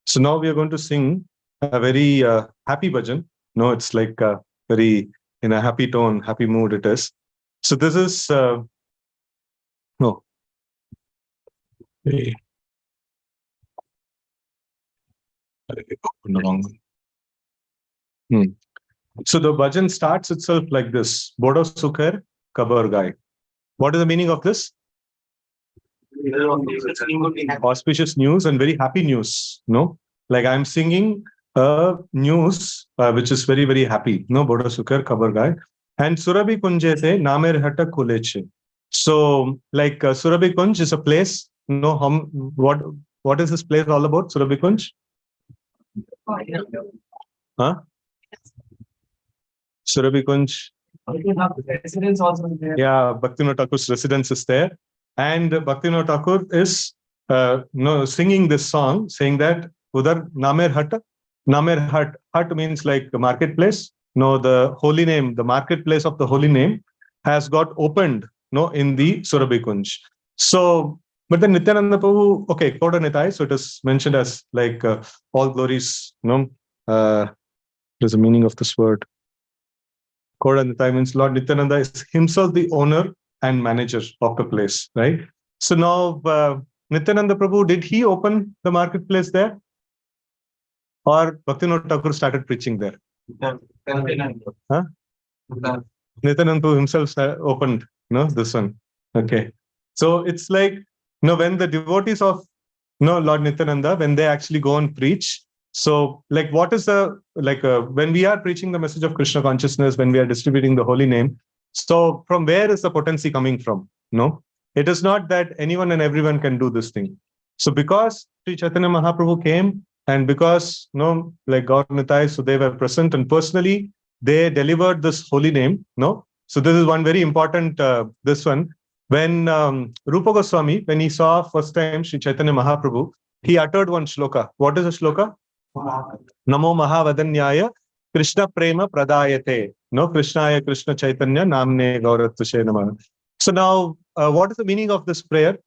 So now we are going to sing a very happy bhajan. No, it's like very in a happy tone, happy mood it is. So this is no. Hey. So the bhajan starts itself like this: Bodo Sukhar Kabar Gai. What is the meaning of this? Auspicious news and very happy news. No, like I'm singing a news which is very very happy. No, Bodo Sukhar Kabar Gai and Surabhi Kunje se Namer Hata Kuleche. So like Surabhi Kunj is a place. No, what is this place all about? Surabhi Kunj? Huh? Surabhi Kunj. Residence also there. Yeah, Bhaktivinoda Thakur's residence is there, and Bhaktivinoda Thakur is singing this song, saying that Udar Namer Hut means like the marketplace. No, the holy name, the marketplace of the holy name has got opened. No, in the Surabhi Kunj. So, but then Nityananda Prabhu, okay, Koda Nitai, so it is mentioned as like all glories. There's a meaning of this word. Koda Nitai means Lord Nityananda is himself the owner and manager of the place, right? So now, Nityananda Prabhu, did he open the marketplace there? Or Bhaktivinoda Thakur started preaching there? Huh? Nityananda Prabhu himself opened this one. Okay. So it's like, when the devotees of Lord Nityananda, when they actually go and preach, so like what is when we are preaching the message of Krishna consciousness, when we are distributing the holy name, so from where is the potency coming from? No, it is not that anyone and everyone can do this thing. So because Sri Chaitanya Mahaprabhu came and because like Gaur Nitai, so they were present and personally they delivered this holy name. So this is one very important this one. when Rupa Goswami, when he saw first time Sri Chaitanya Mahaprabhu, he uttered one shloka. What is the shloka? Namo Mahavadanyaya Krishna Prema Pradayate. No, Krishnaya Krishna Chaitanya Namne Gauratushe Namah. So now, what is the meaning of this prayer?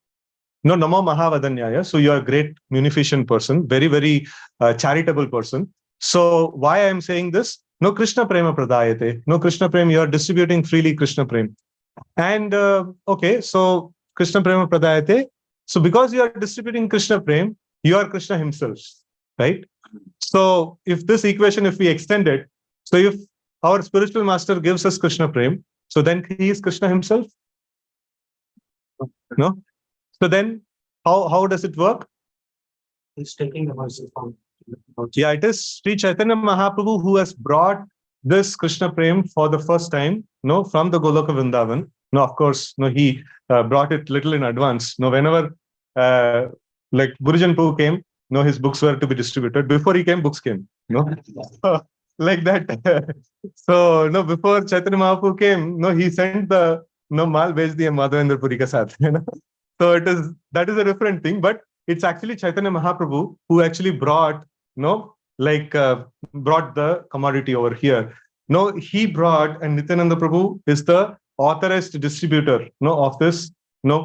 No, Namo Mahavadanyaya. So you are a great munificent person, very, very charitable person. So why I am saying this? No Krishna Prema Pradayate. No Krishna Prema, you are distributing freely Krishna Prema. And okay, so Krishna Prema Pradayate. So because you are distributing Krishna Prema, you are Krishna himself, right? So if this equation, if we extend it, so if our spiritual master gives us Krishna Prema, so then he is Krishna himself? No? So then how does it work? He's taking the mercy from. Yeah, it is Sri Chaitanya Mahaprabhu who has brought this Krishna Prem for the first time, no, from the Goloka Vrindavan. No, of course, no, he brought it little in advance. No, whenever like Gurujan Poo came, no, his books were to be distributed. Before he came, books came. No, like that. So no, before Chaitanya Mahaprabhu came, no, he sent the no mal bhej diye Madhavendra Puri ka saath. You know? So that is a different thing, but it's actually Chaitanya Mahaprabhu who actually brought brought the commodity over here. No, he brought, and Nityananda Prabhu is the authorized distributor, no, of this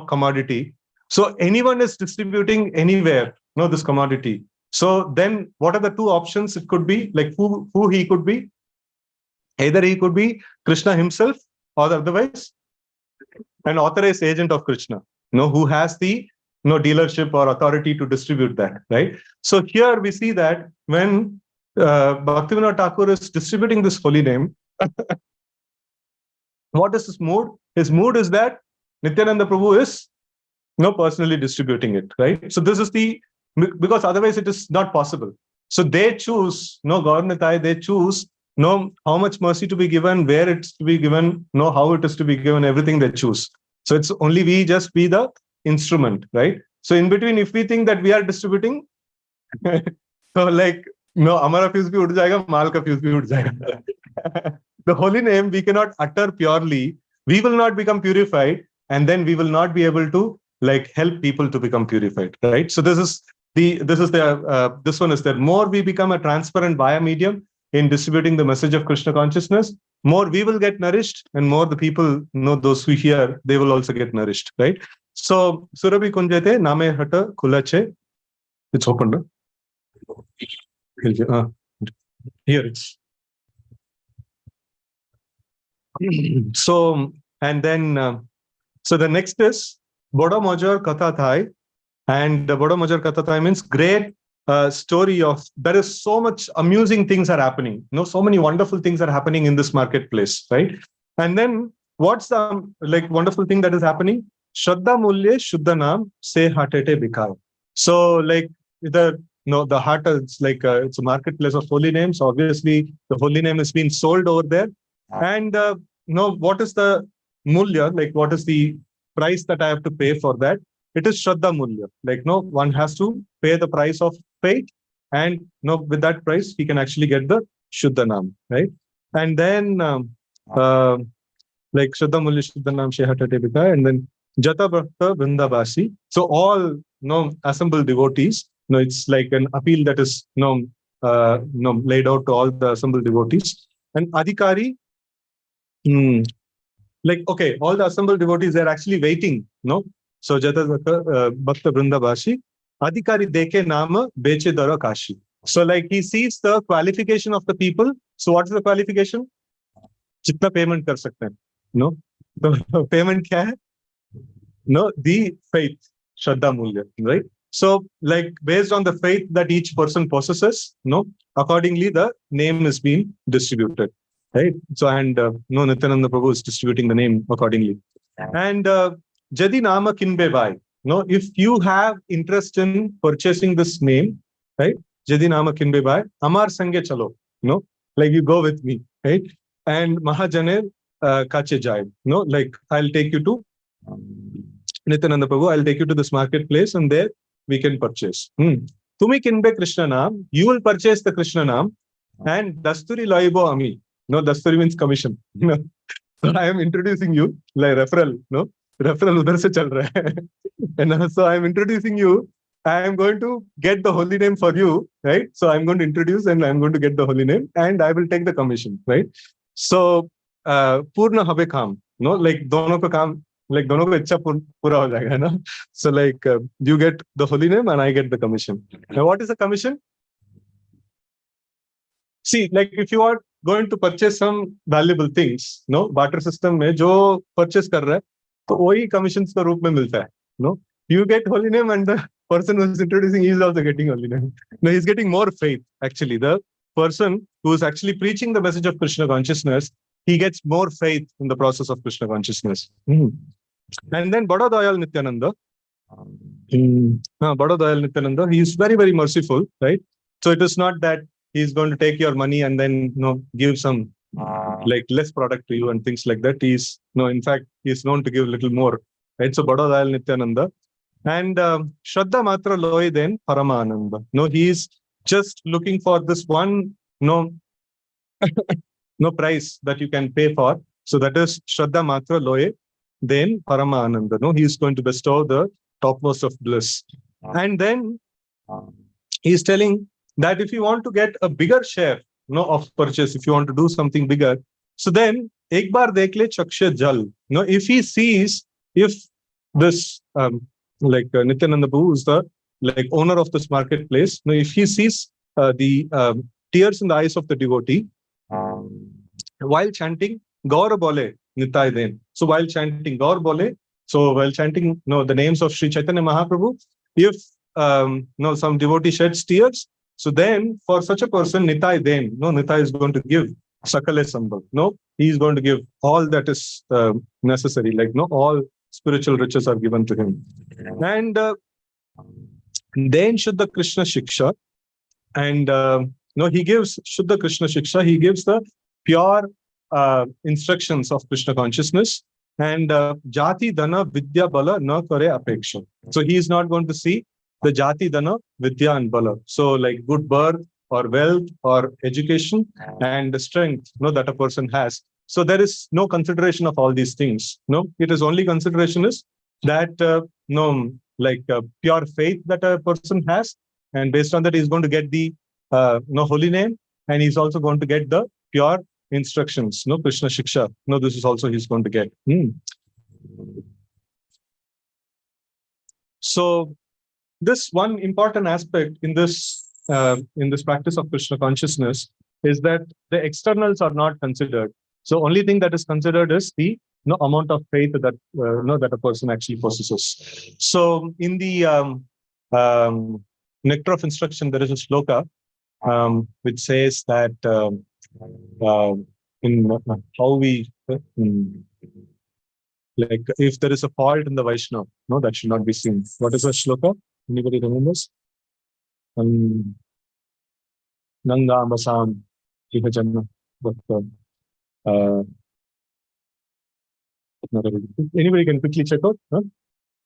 commodity. So anyone is distributing anywhere, this commodity. So then what are the two options? It could be like who he could be. Either he could be Krishna himself, or otherwise an authorized agent of Krishna, who has the dealership or authority to distribute that, right? So here we see that when Bhaktivinoda Thakur is distributing this holy name, what is his mood? His mood is that Nityananda Prabhu is personally distributing it, right? So this is because otherwise it is not possible. So they choose, Gaur Nitai, they choose how much mercy to be given, where it's to be given, how it is to be given, everything they choose. So it's only we just be the instrument, right? So in between, if we think that we are distributing, so like Amara fuse bhi ud jayega, Mal ka fuse bhi ud jayega. The holy name we cannot utter purely. We will not become purified, and then we will not be able to help people to become purified, right? So this one is that more we become a transparent via medium in distributing the message of Krishna consciousness, more we will get nourished, and more the people, those who hear, they will also get nourished, right? So Surabhi Kunjate Name Hata Kulache. It's opened. Here it's. So and then so the next is Bodo Mojar Katha Thai, and the Bodo Mojar Katha Thai means great story of there is so much amusing things are happening. So many wonderful things are happening in this marketplace, right? And then what's the wonderful thing that is happening? Shraddha Mulye Shuddha Naam Se Hatete Bikar. So the heart is it's a marketplace of holy names. Obviously, the holy name is being sold over there. And what is the mulya? What is the price that I have to pay for that? It is Shraddha Mulya. One has to pay the price of faith, and with that price, he can actually get the Shuddha Naam, right? And then Shraddha Mulya Shuddha Naam Shehatate Bika, and then Jata Bhakta Vrindabasi. So all assembled devotees, it's like an appeal that is laid out to all the assembled devotees. And Adhikari, okay, all the assembled devotees, they're actually waiting, So Jata Bhakta Vrindabasi, Adhikari Deke Nama Beche Dara Kashi. So he sees the qualification of the people. So what is the qualification? Jitna payment kar sakte hain. The payment kya hai? The faith, Shraddha Mulya, right? So based on the faith that each person possesses, accordingly the name is being distributed, right? So and Nityananda Prabhu is distributing the name accordingly. And Jadi Nama Kinbe Bhai. If you have interest in purchasing this name, right? Jadi Nama Kinbe Bhai, Amar Sange Chalo, you go with me, right? And Mahajane Kache Jai, I'll take you to Nityananda Prabhu, I'll take you to this marketplace, and there we can purchase. Tumi Kinbe Krishna Naam, you will purchase the Krishna Naam, and Dasturi Laibo Ami. Dasturi means commission. So I am introducing you, referral, referral udhar se chal raha hai. And so I'm introducing you. I am going to get the holy name for you, right? So I'm going to introduce and I'm going to get the holy name and I will take the commission, right? So purna habe kaam, no, like dono ko kaam, like dono ko ichha pura ho jayega, na? So like you get the holy name and I get the commission. Now what is the commission? See, like if you are going to purchase some valuable things, no, barter system में जो purchase कर रहा है, तो वही commissions का रूप में मिलता है, no? You get holy name and the person who is introducing is also getting holy name. No, he's getting more faith. Actually, the person who is actually preaching the message of Krishna consciousness, he gets more faith in the process of Krishna consciousness. And then Bada Dayal Nityananda, Bada Dayal Nityananda, he is very, very merciful, right? So it is not that he's going to take your money and then give some like less product to you and things like that. He's in fact, he's known to give a little more, right? So Bada Dayal Nityananda. And Shraddha Matra Loy then Paramananda. No, he's just looking for this one no price that you can pay for. So that is Shraddha Matra Loy, then Paramananda. No, he's going to bestow the topmost of bliss. And then he's telling that if you want to get a bigger share of purchase, if you want to do something bigger, so then ek bar dekh le chaksha jal. If he sees, if this Nityananda Prabhu is the owner of this marketplace, if he sees the tears in the eyes of the devotee while chanting Gaur Bole Nitai Den. So while chanting Gaur Bole, so while chanting the names of Sri Chaitanya Mahaprabhu, if some devotee sheds tears, so then for such a person, Nitai Den, Nitai is going to give Sakale Sambal. He is going to give all that is necessary, all spiritual riches are given to him. And then Shuddha Krishna Shiksha, and he gives Shuddha Krishna Shiksha, he gives the pure instructions of Krishna consciousness, and Jati Dana Vidya Bala na kare apeksha. So he is not going to see the Jati Dana Vidya and Bala. So like good birth or wealth or education and the strength that a person has. So there is no consideration of all these things. It is only consideration is that pure faith that a person has, and based on that he's going to get the holy name, and he's also going to get the pure instructions. Krishna Shiksha. This is also he's going to get. So this one important aspect in this practice of Krishna consciousness is that the externals are not considered. So only thing that is considered is the amount of faith that that a person actually possesses. So in the Nectar of Instruction, there is a shloka which says that in how we if there is a fault in the Vaishnava, that should not be seen. What is the shloka? Anybody remembers? Nanga Ambasam Ihajanna. Anybody can quickly check out.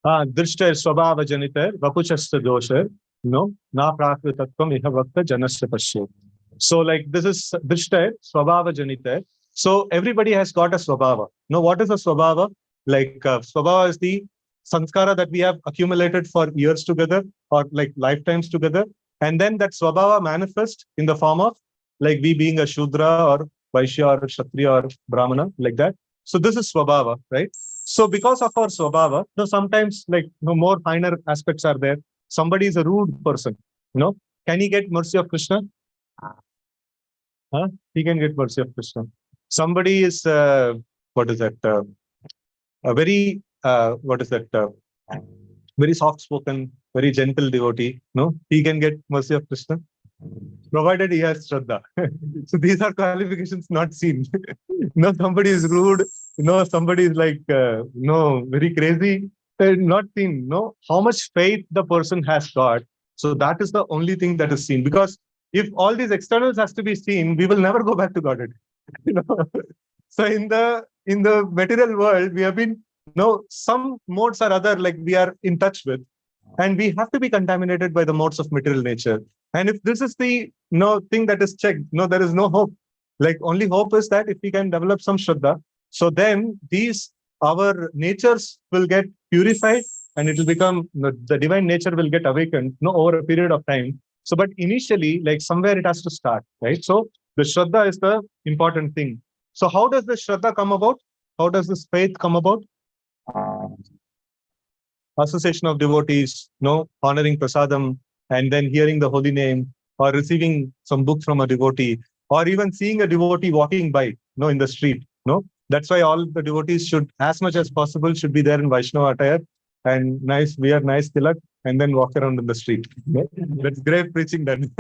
Drishta Swabhava Janita Vapuchasta Dosha Na Prakritatvam Iha Vakta Janasya Pashya. So this is Drishta Swabhava Janita. So everybody has got a Swabhava. What is a Swabhava? Swabhava is the sanskara that we have accumulated for years together or lifetimes together. And then that Swabhava manifests in the form of we being a Shudra or Vaishya or Kshatriya or Brahmana, like that. So this is Swabhava, right? So because of our Swabhava, sometimes more finer aspects are there. Somebody is a rude person, can he get mercy of Krishna? He can get mercy of Krishna. Somebody is, what is that? A very, very soft-spoken, very gentle devotee, he can get mercy of Krishna, provided he has Shraddha. So these are qualifications not seen. Somebody is rude, somebody is very crazy, not seen. How much faith the person has got. So that is the only thing that is seen. Because if all these externals has to be seen, we will never go back to Godhead. So in the material world, we have been some modes or other we are in touch with, and we have to be contaminated by the modes of material nature. And if this is the thing that is checked, there is no hope. Only hope is that if we can develop some Shraddha, so then these our natures will get purified and it will become, the divine nature will get awakened, over a period of time. So, but initially, like somewhere it has to start, right? So the Shraddha is the important thing. So how does the Shraddha come about? How does this faith come about? Association of devotees, honoring prasadam, and then hearing the holy name, or receiving some book from a devotee, or even seeing a devotee walking by, in the street. That's why all the devotees should, as much as possible, should be there in Vaishnava attire and wear nice tilak, and then walk around in the street. That's great preaching done.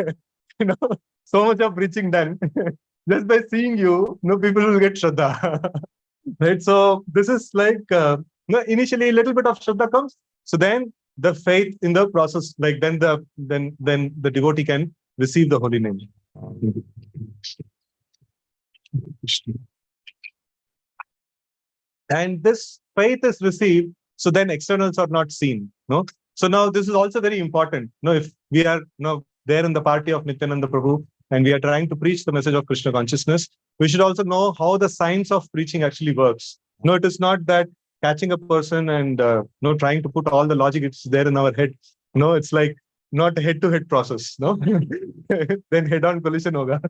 you know, so much of preaching done. Just by seeing you, people will get Shraddha. Right? So this is like, initially a little bit of Shraddha comes. So then the faith in the process, like then the devotee can receive the holy name. And this faith is received, so then externals are not seen. No. So now this is also very important. If we are there in the party of Nityananda Prabhu and we are trying to preach the message of Krishna consciousness, we should also know how the science of preaching actually works. No, it is not that catching a person and trying to put all the logic it's there in our head. No, it's like not a head-to-head process. No, then head-on collision hoga.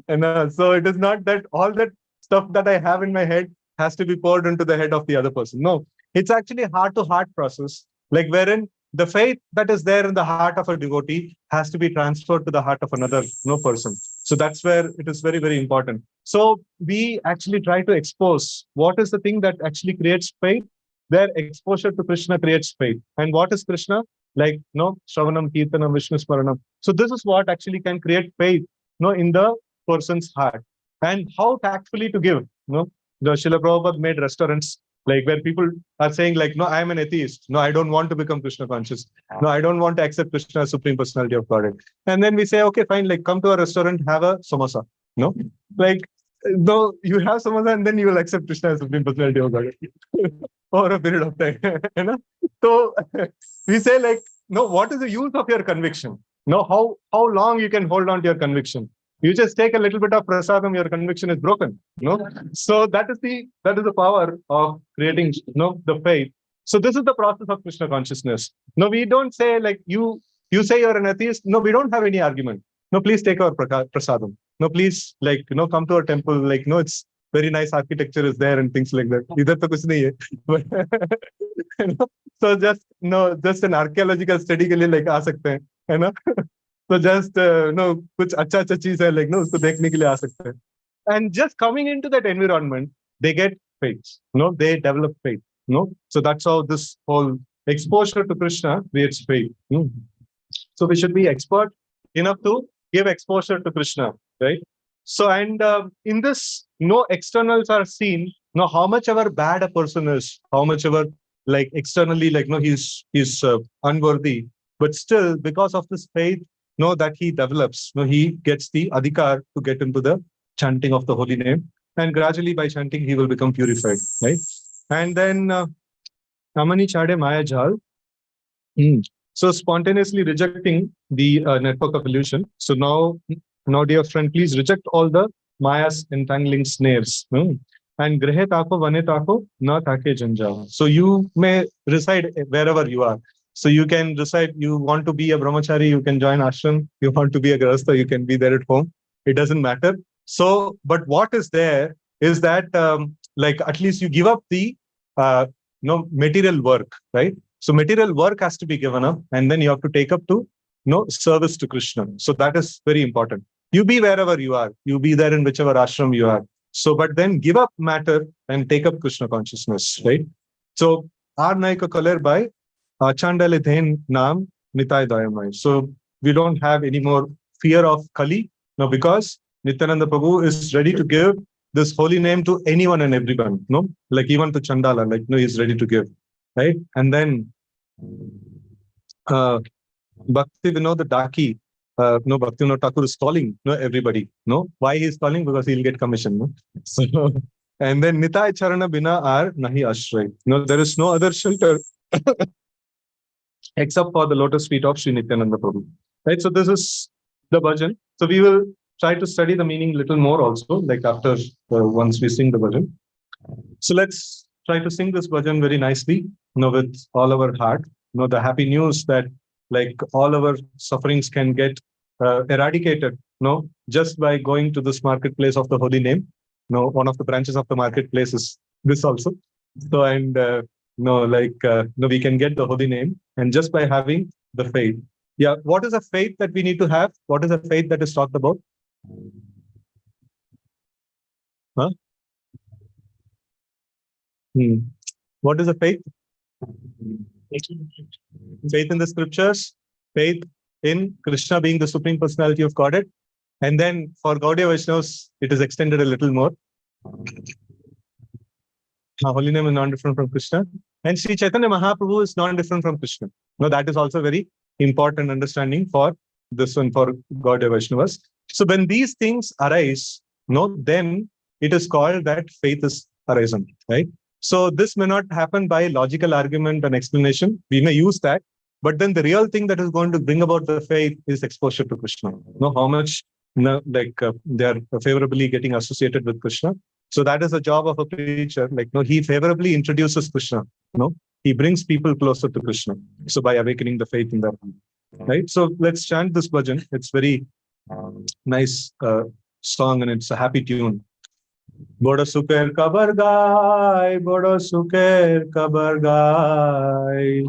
And so it is not that all that stuff that I have in my head has to be poured into the head of the other person. No, it's actually a heart-to-heart process, like wherein the faith that is there in the heart of a devotee has to be transferred to the heart of another person. So that's where it is very, very important. So we actually try to expose what is the thing that actually creates faith. Their exposure to Krishna creates faith. And what is Krishna? Like, Shravanam, Kirtanam, Vishnu Smaranam. So this is what actually can create faith, in the person's heart. And how tactfully to give, the Srila Prabhupada made restaurants like where people are saying like, no, I'm an atheist. No, I don't want to become Krishna conscious. No, I don't want to accept Krishna as Supreme Personality of Godhead. And then we say, okay, fine, like come to a restaurant, have a samosa. No, like, no, you have samosa and then you will accept Krishna as Supreme Personality of Godhead for a period of time. So we say like, no, what is the use of your conviction? No, how long you can hold on to your conviction? You just take a little bit of prasadam, your conviction is broken. So that is the power of creating the faith. So this is the process of Krishna consciousness. No, we don't say like you say you're an atheist. No, we don't have any argument. No, please take our prasadam. No, please like come to our temple. Like it's very nice architecture is there and things like that. Idhar to kuch nahi hai. So just an archaeological study ke liye like aa sakte hain, So just कुछ अच्छा चीज है like उसको देखने के लिए आ सकते हैं. And just coming into that environment, they get faith. They develop faith. So that's how this whole exposure to Krishna creates faith. So we should be expert enough to give exposure to Krishna, right? So and in this, no externals are seen. How much ever bad a person is, how much ever like externally like he's unworthy, but still because of this faith that he develops, he gets the adhikar to get into the chanting of the holy name, and gradually by chanting he will become purified, right? And then Amani Chade Maya Jal. So spontaneously rejecting the network of illusion. So now, dear friend, please reject all the Maya's entangling snares. And Grahe Tako Vane Tako Na Take Janjal. So you may reside wherever you are. So you can decide you want to be a brahmachari, you can join ashram. You want to be a grahastha, you can be there at home. It doesn't matter. So, but what is there is that like at least you give up the material work, right? So material work has to be given up, and then you have to take up to service to Krishna. So that is very important. You be wherever you are. You be there in whichever ashram you are. So, but then give up matter and take up Krishna consciousness, right? So, Ar Naika Kaler by Chandale Then Nam Nitai Dayamai. So we don't have any more fear of Kali now because Nityananda Prabhu is ready to give this holy name to anyone and everyone, like even to Chandala, like he's ready to give, right? And then Bhakti Vinod Daki, Bhakti Vinod Thakur is calling everybody. Why he is calling? Because he'll get commission. So, and then Nitai Charana Bina Ar Nahi Ashray. There is no other shelter except for the lotus feet of Sri Nityananda Prabhu. Right? So this is the bhajan. So we will try to study the meaning little more also, like after once we sing the bhajan. So let's try to sing this bhajan very nicely, with all our heart. The happy news that like all our sufferings can get eradicated, just by going to this marketplace of the holy name. One of the branches of the marketplace is this also. So and we can get the holy name, and just by having the faith. Yeah, what is a faith that we need to have? What is a faith that is talked about? Huh? Hmm. What is a faith? Faith in the scriptures, faith in Krishna being the Supreme Personality of Godhead. And then for Gaudiya Vaishnavas, it is extended a little more. Holy name is non-different from Krishna. And Sri Chaitanya Mahaprabhu is non-different from Krishna. That is also very important understanding for this one, for Gaudiya Vaishnavas. So when these things arise, then it is called that faith is arisen, right? So this may not happen by logical argument and explanation. We may use that, but then the real thing that is going to bring about the faith is exposure to Krishna. How much they are favorably getting associated with Krishna. So that is the job of a preacher. He favorably introduces Krishna. He brings people closer to Krishna. So by awakening the faith in them, right? So let's chant this bhajan. It's very nice song, and it's a happy tune. Bodo suker kabar gai, bodo suker kabar gai.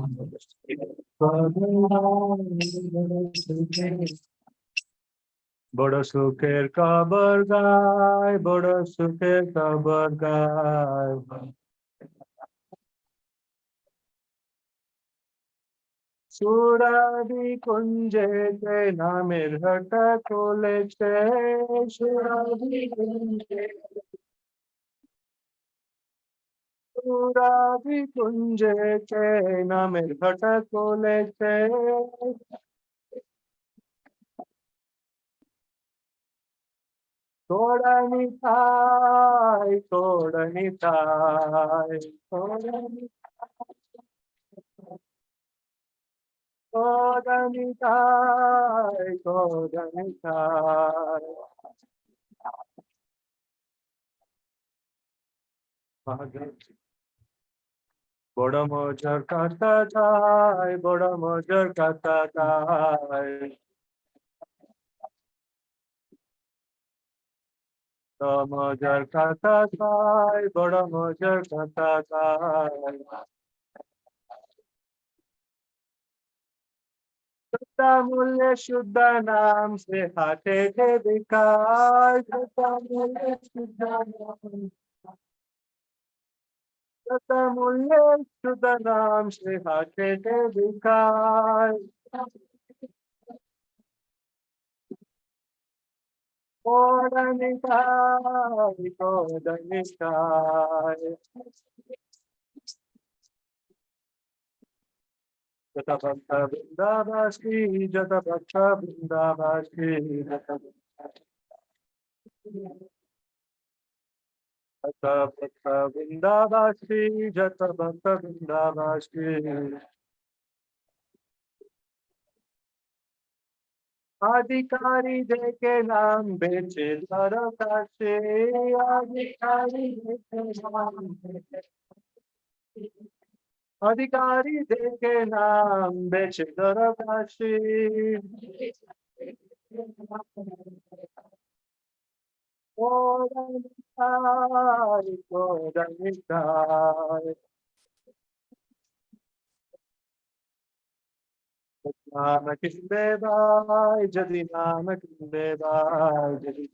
Bodo suker kabar gai, bodo suker kabar gai. Suradi kunje te namir hata kole che, suradi kunje. Suradi kunje te namir hata kole che. Kodani thai, kodani thai, kodani kodani thai, kodani thai. Boda mojar kata thai, boda mojar kata thai. Boda mojar kata thai, boda mojar kata thai. Shuddha mulya shuddha naam se hate the vikas. Shuddha mulya shuddha naam. Shuddha mulya shuddha naam se hate the vikas. Kodanitai, kodanitai. Jata bhakta vrindabashi, jata bhakta vrindabashi, jata bhakta vrindabashi, jata bhakta vrindabashi. Adhikari deke naam beche dharakashi, adhikari deke naam beche. Adhikari deke naam beche dharakashi. Kodanitai, kodanitai. Nama kinde bhai, jadi nama kinde bhai,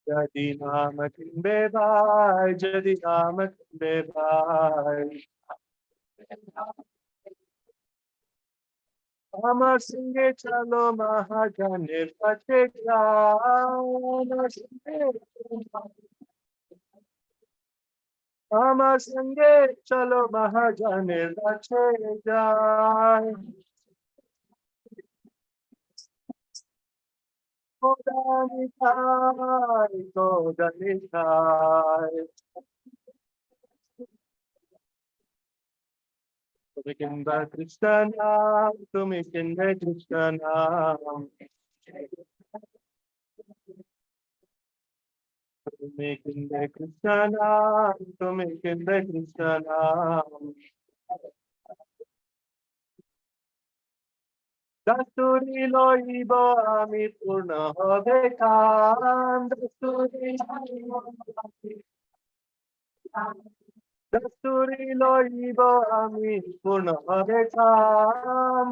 jadi nama kinde bhai, jadi nama kinde bhai. Amar Singhe chalo mahajanir pache Amar Singhe Amar Singhe chalo mahajanir pache jai. Kodanitai, kodanitai. Tumikinda Krishna naam, tumikinda Krishna naam. তুমি কিনবে কৃষ্ণ নাম, তুমি কিনবে কৃষ্ণ নাম। দস্তুরি লইব আমি পূর্ণ হবে কাম, দস্তুরি লইব আমি পূর্ণ হবে কাম।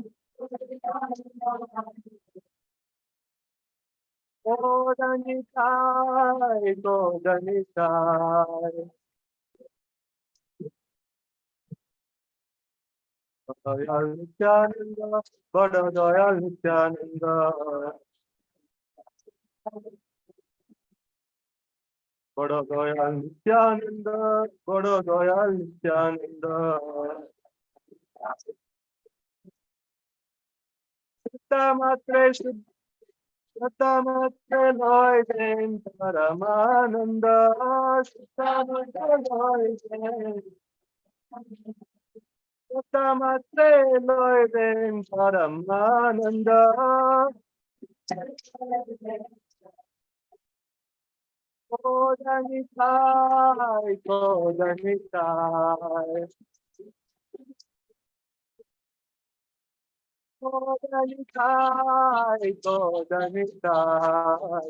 Kodanitai, Kodanitai, Dayal Nityananda, Bada Dayal Nityananda, Bada Dayal Nityananda, Bada Dayal Nityananda. Sittamatre Sittamatre Loiden Paramananda, Sittamatre Loiden. Sittamatre Loiden Paramananda. Kodanitai, Kodanitai, Kodanitai, Kodanitai.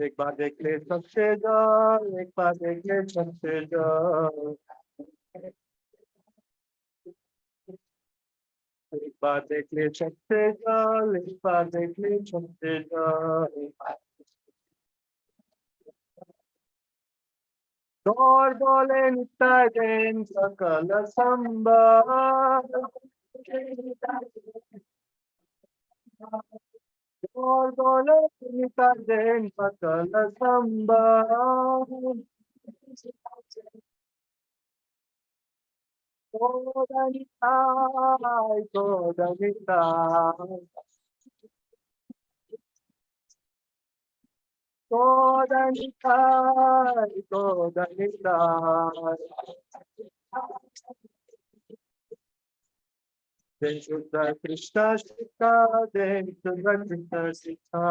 एक बार देख ले सबसे जाओ, एक बार देख ले सबसे जाओ, एक बार देख ले सबसे जाओ, एक बार देख ले सबसे जाओ। Lord bole nittayen sakala sambhav. Lord bole nittayen sakala sambhav. Kodanitai, Kodanitai, Kodanitai, Kodanitai. Then Shuddha Krishna Shikha, then Shuddha Krishna Shikha.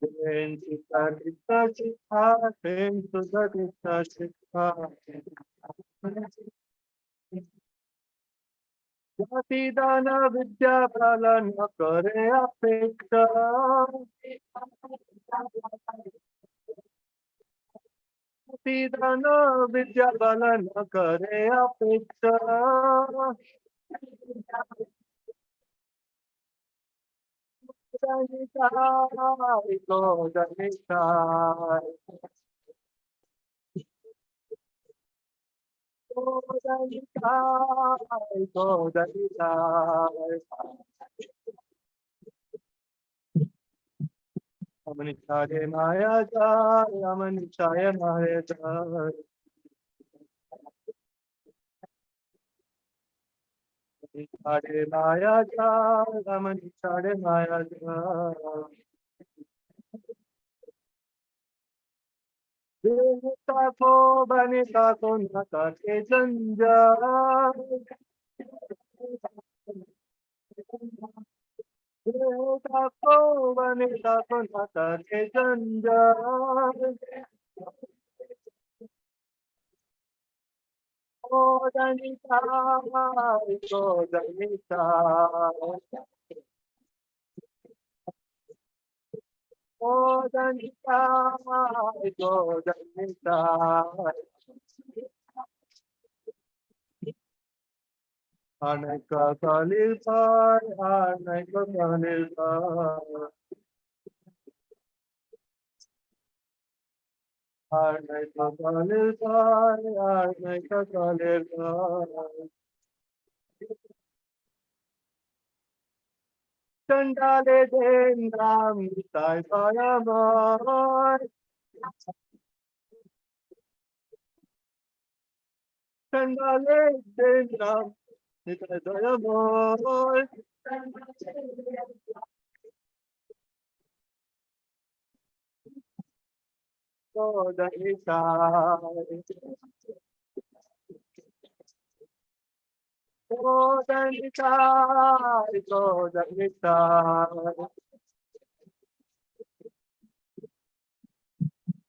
Then Shuddha Krishna Shikha, then Shuddha Krishna Shikha. Jati dana vidya bala na kare apeksha. Jati dana vidya bala na kare apeksha. Kodanitai, Kodanitai, Kodanitai, Kodanitai. Amanichare Maya Jai, Amanichare Maya Jai. Amanichare Maya Jai, Amanichare Maya Jai. Devta ko banita ko nakate janjal. Devta ko banita ko nakate janjal. Kodanitai, Kodanitai, Kodanitai, Kodanitai. Aneka Kalilpai, Aneka Kalilpai, Aneka Kalilpai, Aneka Kalilpai. Chandale den Ram Nitai Payamai. Chandale den Ram Nitai Payamai. Kodanitai. Godanitai, Godanitai.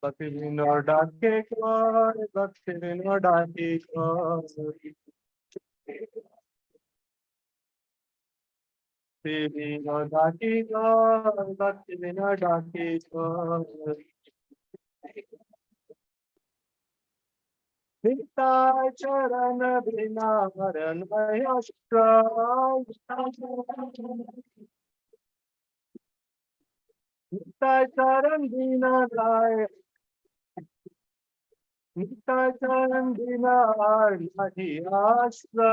Bhakti Vinodake Kor, Bhakti Vinodake Kor. Bhakti Vinodake Kor, Bhakti Vinodake Kor. Nitai Charan Bina Maran Ayashtra. Nitai Charan Bina Nitai Charan Bina Nahi Ashra.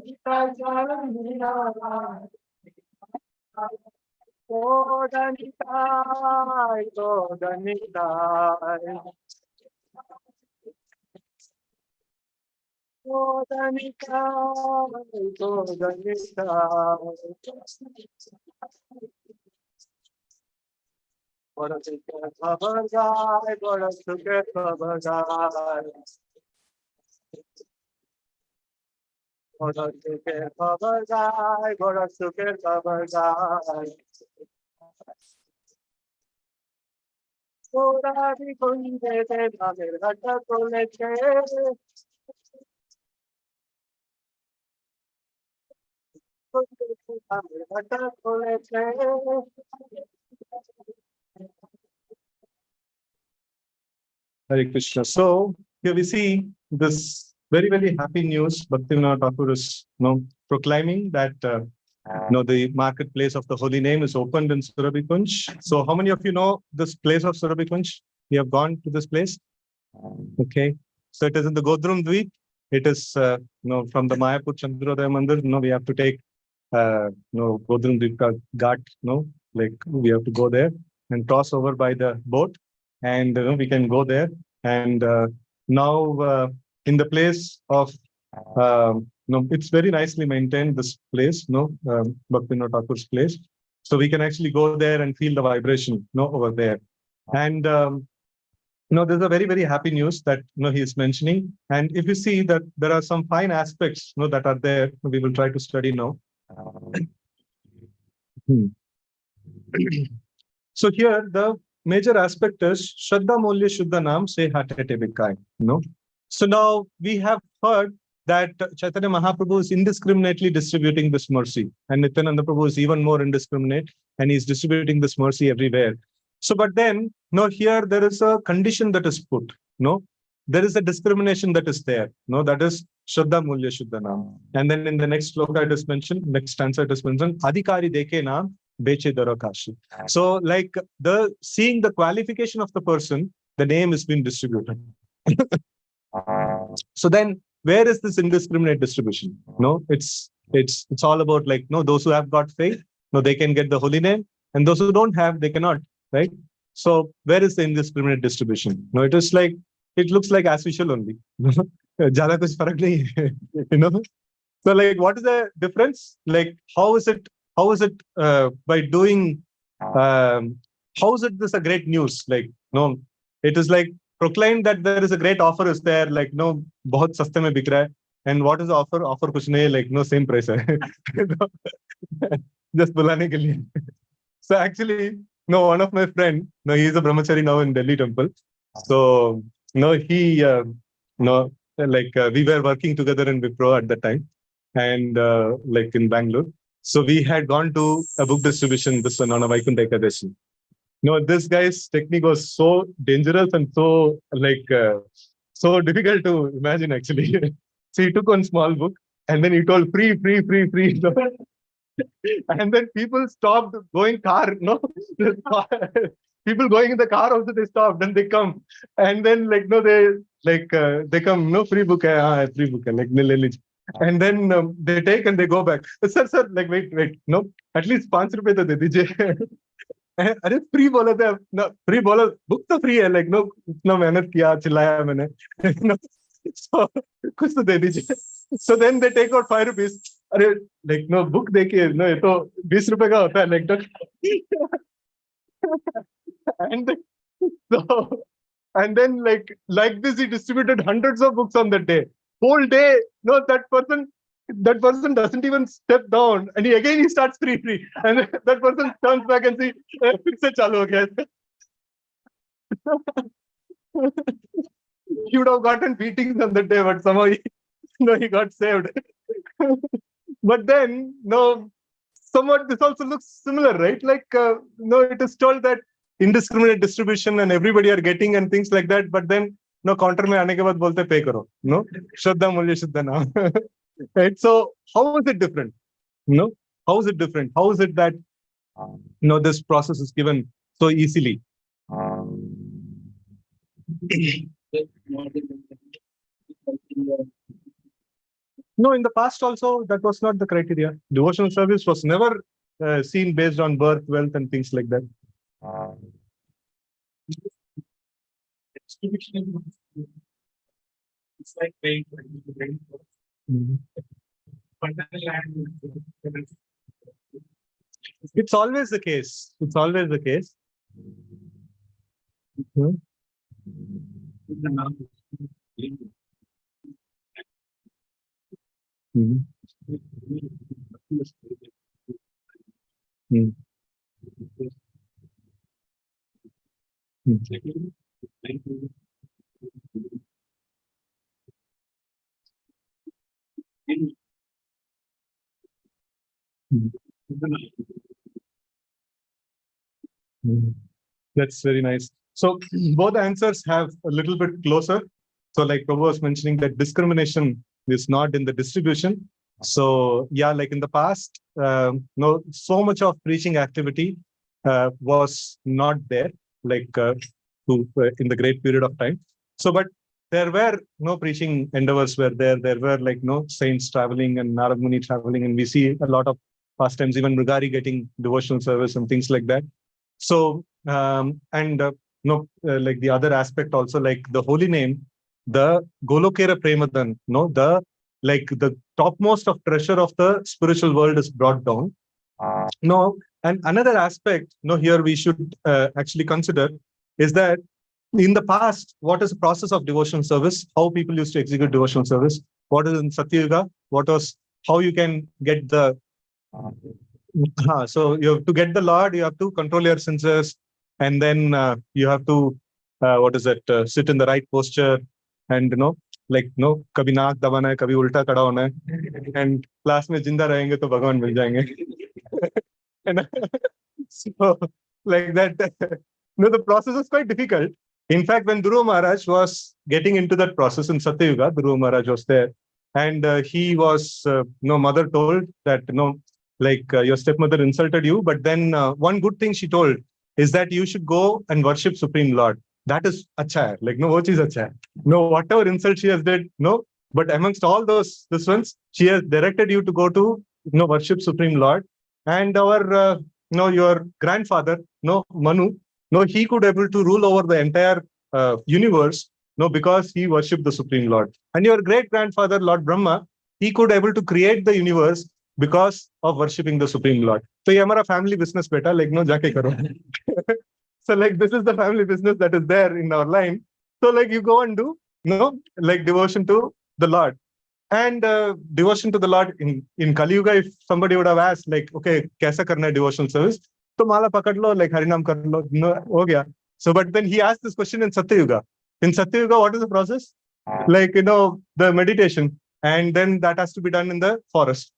Nitai Charan Bina Godanitai, Godanitai. Godanitai, Godanitai. Bada suke khabargai, bada suke khabargai. Bada suke khabargai, bada suke khabargai. Pura di kunde de namer hata kole che. Kunde de namer hata kole che. Hare Krishna. So here we see this very, very happy news. Bhaktivinoda Thakur is proclaiming that the marketplace of the holy name is opened in Surabhi Kunj. So how many of you know this place of Surabhi Kunj? You have gone to this place? Okay. So it is in the Godrum Dweep. It is from the Mayapur Chandrodaya Mandir. We have to take Godrum Dweep Ghat. Like we have to go there and cross over by the boat, and we can go there. And now in the place of it's very nicely maintained, this place, Bhaktivinoda Thakur's place. So we can actually go there and feel the vibration, over there. And there's a very, very happy news that he is mentioning. And if you see that there are some fine aspects that are there, we will try to study now. So here the major aspect is Shraddha Mulya Shuddha Nam Se Hatete Vikai. So now we have heard that Chaitanya Mahaprabhu is indiscriminately distributing this mercy, and Nityananda Prabhu is even more indiscriminate, and he's distributing this mercy everywhere. So, but then, here there is a condition that is put. There is a discrimination that is there. That is Shraddha Mulya Shuddha Nam. And then in the next sloka it is mentioned, next stanza it is mentioned, Adhikari Deke Nam Beche Darakashi. So, like seeing the qualification of the person, the name is being distributed. So then, where is this indiscriminate distribution? It's all about those who have got faith, they can get the holy name, and those who don't have, they cannot, right? So where is the indiscriminate distribution? It is like, it looks like as usual only. Jada kuch farak nahi hai, So like, what is the difference? Like, how is it by doing? How is it this a great news? Like, it is like proclaimed that there is a great offer is there, like bahut saste mein bik raha hai. And what is the offer? Offer kuch nahi hai, like same price hai. Just bulane ke liye. So actually, one of my friend, he is a brahmachari now in Delhi temple. So he we were working together in Wipro at that time, and like in Bangalore. So we had gone to a book distribution this one on a Vaikuntha Ekadashi. This guy's technique was so dangerous and so so difficult to imagine actually. So he took one small book and then he told free. And then people stopped going car, people going in the car also, they stopped, then they come. And then they come, free book hai, free book hai, and then they take and they go back. Sir, wait, at least ₹5 to de dijiye. अरे free बोले थे ना, free बोला, book तो free है, इतना मेहनत किया, चिल्लाया मैंने. So कुछ तो दे दीजिए. So then they take out ₹5. अरे बुक देखिए, ये तो ₹20 का होता है, and then like this he distributed hundreds of books on that day, whole day. That person that person doesn't even step down, and he starts free, and that person turns back and see, फिर से चालू हो गया इसका." He would have gotten beatings on that day, but somehow he got saved. But then, somewhat this also looks similar, right? Like, it is told that indiscriminate distribution and everybody are getting and things like that. But then, counter में आने के बाद बोलते pay करो, श्रद्धा मूल्य शुद्ध नाम. Right? So how is it different? How is it different? How is it that this process is given so easily? No, in the past also, that was not the criteria. Devotional service was never seen based on birth, wealth, and things like that. It's like paying for It's always the case. It's always the case. That's very nice. So both answers have a little bit closer. So like Prabhu was mentioning that discrimination is not in the distribution. So yeah, like in the past, so much of preaching activity was not there, like in the great period of time. So, but there were no preaching endeavors were there. There were like no saints traveling and Narad Muni traveling, and we see a lot of pastimes, even Mrigari getting devotional service and things like that. So, like the other aspect also, like the holy name, the Golokera Premadan, the topmost of treasure of the spiritual world is brought down. And another aspect, here we should actually consider is that in the past, what is the process of devotional service? How people used to execute devotional service? What is in Satyuga? How you can get the so you have to get the Lord, you have to control your senses, and then you have to sit in the right posture, and कभी नाक दबाना है, कभी उल्टा खड़ा होना है, and class में जिंदा रहेंगे तो भगवान मिल जाएंगे. So like that, the process is quite difficult. In fact, when Dhruva Maharaj was getting into that process in Satyuga, Dhruva Maharaj was there, and he was, mother told that, your stepmother insulted you, but then one good thing she told is that you should go and worship Supreme Lord. That is acha hai. Like, wo cheez acha hai. Whatever insult she has did, but amongst all this ones, she has directed you to go to, worship Supreme Lord. And our, your grandfather, Manu, he could able to rule over the entire universe, because he worshipped the Supreme Lord. And your great grandfather, Lord Brahma, he could able to create the universe because of worshipping the Supreme Lord. So, ये हमारा family business बेटा, like जाके करो. So, like this is the family business that is there in our line. So, like you go and do, like devotion to the Lord. And devotion to the Lord in Kali Yuga, if somebody would have asked, like, okay, kaisa karna hai devotional service? To mala pakad lo, like Harinam kar lo, ho gaya. So, but then he asked this question in Satya Yuga. In Satya Yuga, what is the process? Like, the meditation. And then that has to be done in the forest.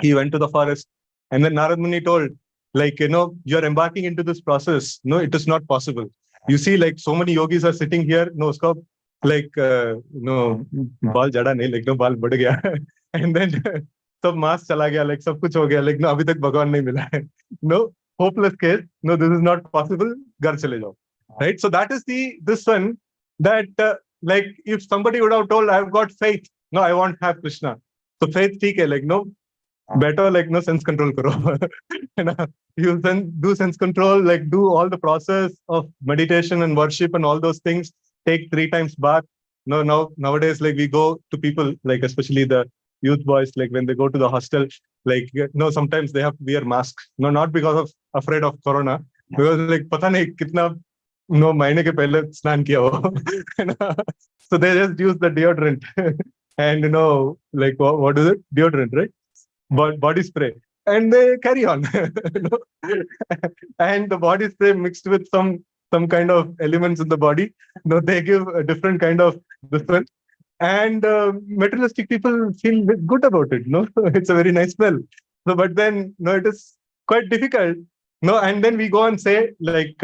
He went to the forest. And then Narad Muni told, like, you're embarking into this process. No, it is not possible. You see, like, so many yogis are sitting here. No, stop. Like, बाल जड़ा नहीं, like, बाल बढ़ गया. And then सब मास चला गया, like, सब कुछ हो गया, like, अभी तक भगवान नहीं मिला है. No, hopeless case. No, this is not possible. घर चले जाओ. Right? So that is this one that, like, if somebody would have told, I've got faith. No, I won't have Krishna. So faith ठीक है, like, better, like, sense control karo. You then do sense control, like, do all the process of meditation and worship and all those things. Take 3 times bath. Nowadays, like, we go to people, like, especially the youth boys, like, when they go to the hostel, like, sometimes they have to wear masks. No, not because of afraid of corona, because, like, pata nahi kitna महीने के पहले स्नान किया हो. So they just use the deodorant and like what is it? Deodorant, right? Body spray, and they carry on. And the body spray mixed with some kind of elements in the body. They give a different kind of this one. And materialistic people feel good about it. It's a very nice smell. So, but then it is quite difficult. And then we go and say like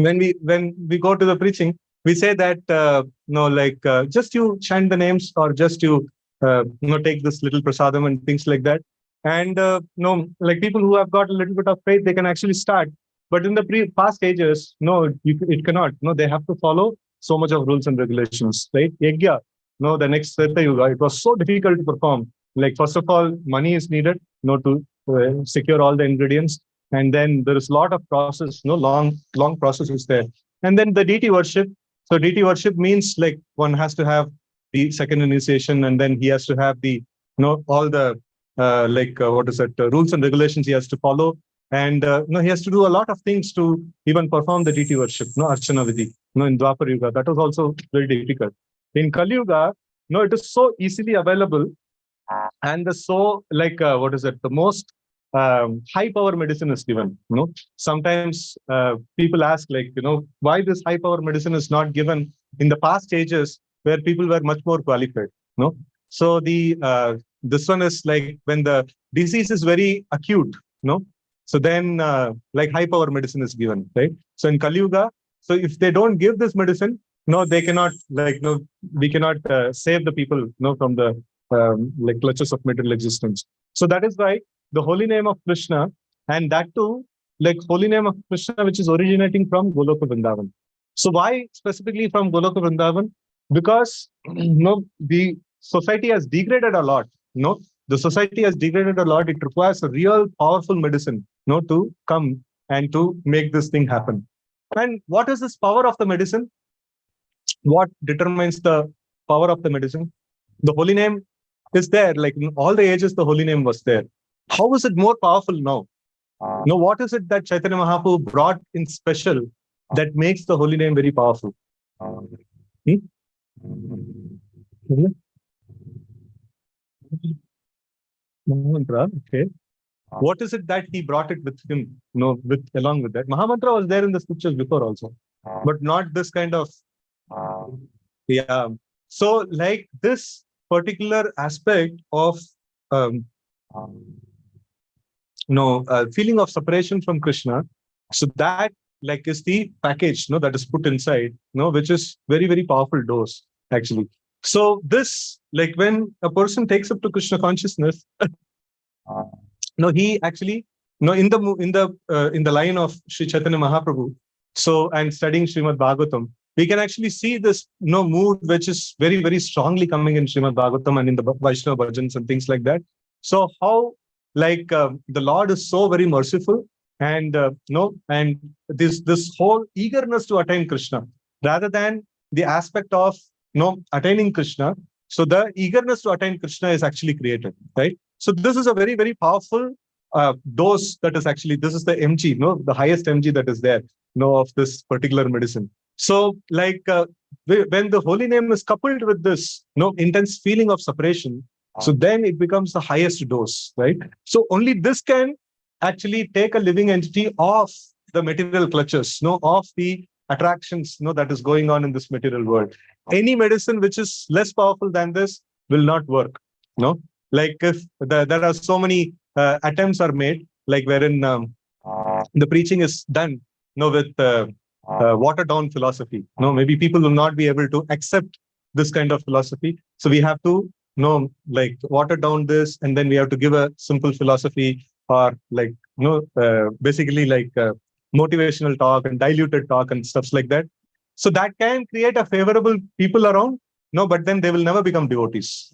when we go to the preaching, we say that like just you chant the names, or just you take this little prasadam and things like that. And like people who have got a little bit of faith, they can actually start. But in the past ages, it cannot. They have to follow so much of rules and regulations, right? Yajna, the next Treta Yuga, it was so difficult to perform. Like first of all, money is needed, to secure all the ingredients, and then there is a lot of process, long process is there. And then the deity worship. So deity worship means like one has to have the second initiation, and then he has to have the all the what is it, rules and regulations he has to follow. And he has to do a lot of things to even perform the deity worship, Archana Vidhi. In Dwapar Yuga, that was also very difficult. In Kali Yuga, it is so easily available, and the so like what is it? The most high power medicine is given. Sometimes people ask like why this high power medicine is not given in the past ages where people were much more qualified. So the this one is like when the disease is very acute. So then like high power medicine is given, right? So in Kali Yuga, so if they don't give this medicine, they cannot we cannot save the people from the like clutches of material existence. So that is why the holy name of Krishna, and that too, like holy name of Krishna, which is originating from Goloka Vrindavan. So why specifically from Goloka Vrindavan? Because the society has degraded a lot. The society has degraded a lot. It requires a real powerful medicine, to come and to make this thing happen. And what is this power of the medicine? What determines the power of the medicine? The holy name is there. Like in all the ages, the holy name was there. How is it more powerful now? What is it that Chaitanya Mahaprabhu brought in special that makes the holy name very powerful? Mahamantra, okay. What is it that he brought it with him? Along with that, Mahamantra was there in the scriptures before also, but not this kind of. Yeah. So, like this particular aspect of feeling of separation from Krishna. So that like is the package, that is put inside, which is very, very powerful dose actually. So this, like when a person takes up to Krishna consciousness, he actually, in the line of Sri Chaitanya Mahaprabhu, so and studying Srimad Bhagavatam, we can actually see this mood which is very, very strongly coming in Srimad Bhagavatam and in the Vaishnava bhajans and things like that. So how like the Lord is so very merciful, and and this whole eagerness to attain Krishna rather than the aspect of attaining Krishna. So the eagerness to attain Krishna is actually created, right? So this is a very, very powerful dose that is actually, this is the mg, the highest mg that is there, of this particular medicine. So like when the holy name is coupled with this intense feeling of separation, so then it becomes the highest dose, right? So only this can actually take a living entity off the material clutches, of the attractions, that is going on in this material world. Any medicine which is less powerful than this will not work. Like if there are so many attempts are made, like wherein the preaching is done, with watered down philosophy. Maybe people will not be able to accept this kind of philosophy. So we have to like water down this, and then we have to give a simple philosophy, or like basically like motivational talk and diluted talk and stuff like that. So that can create a favorable people around, but then they will never become devotees,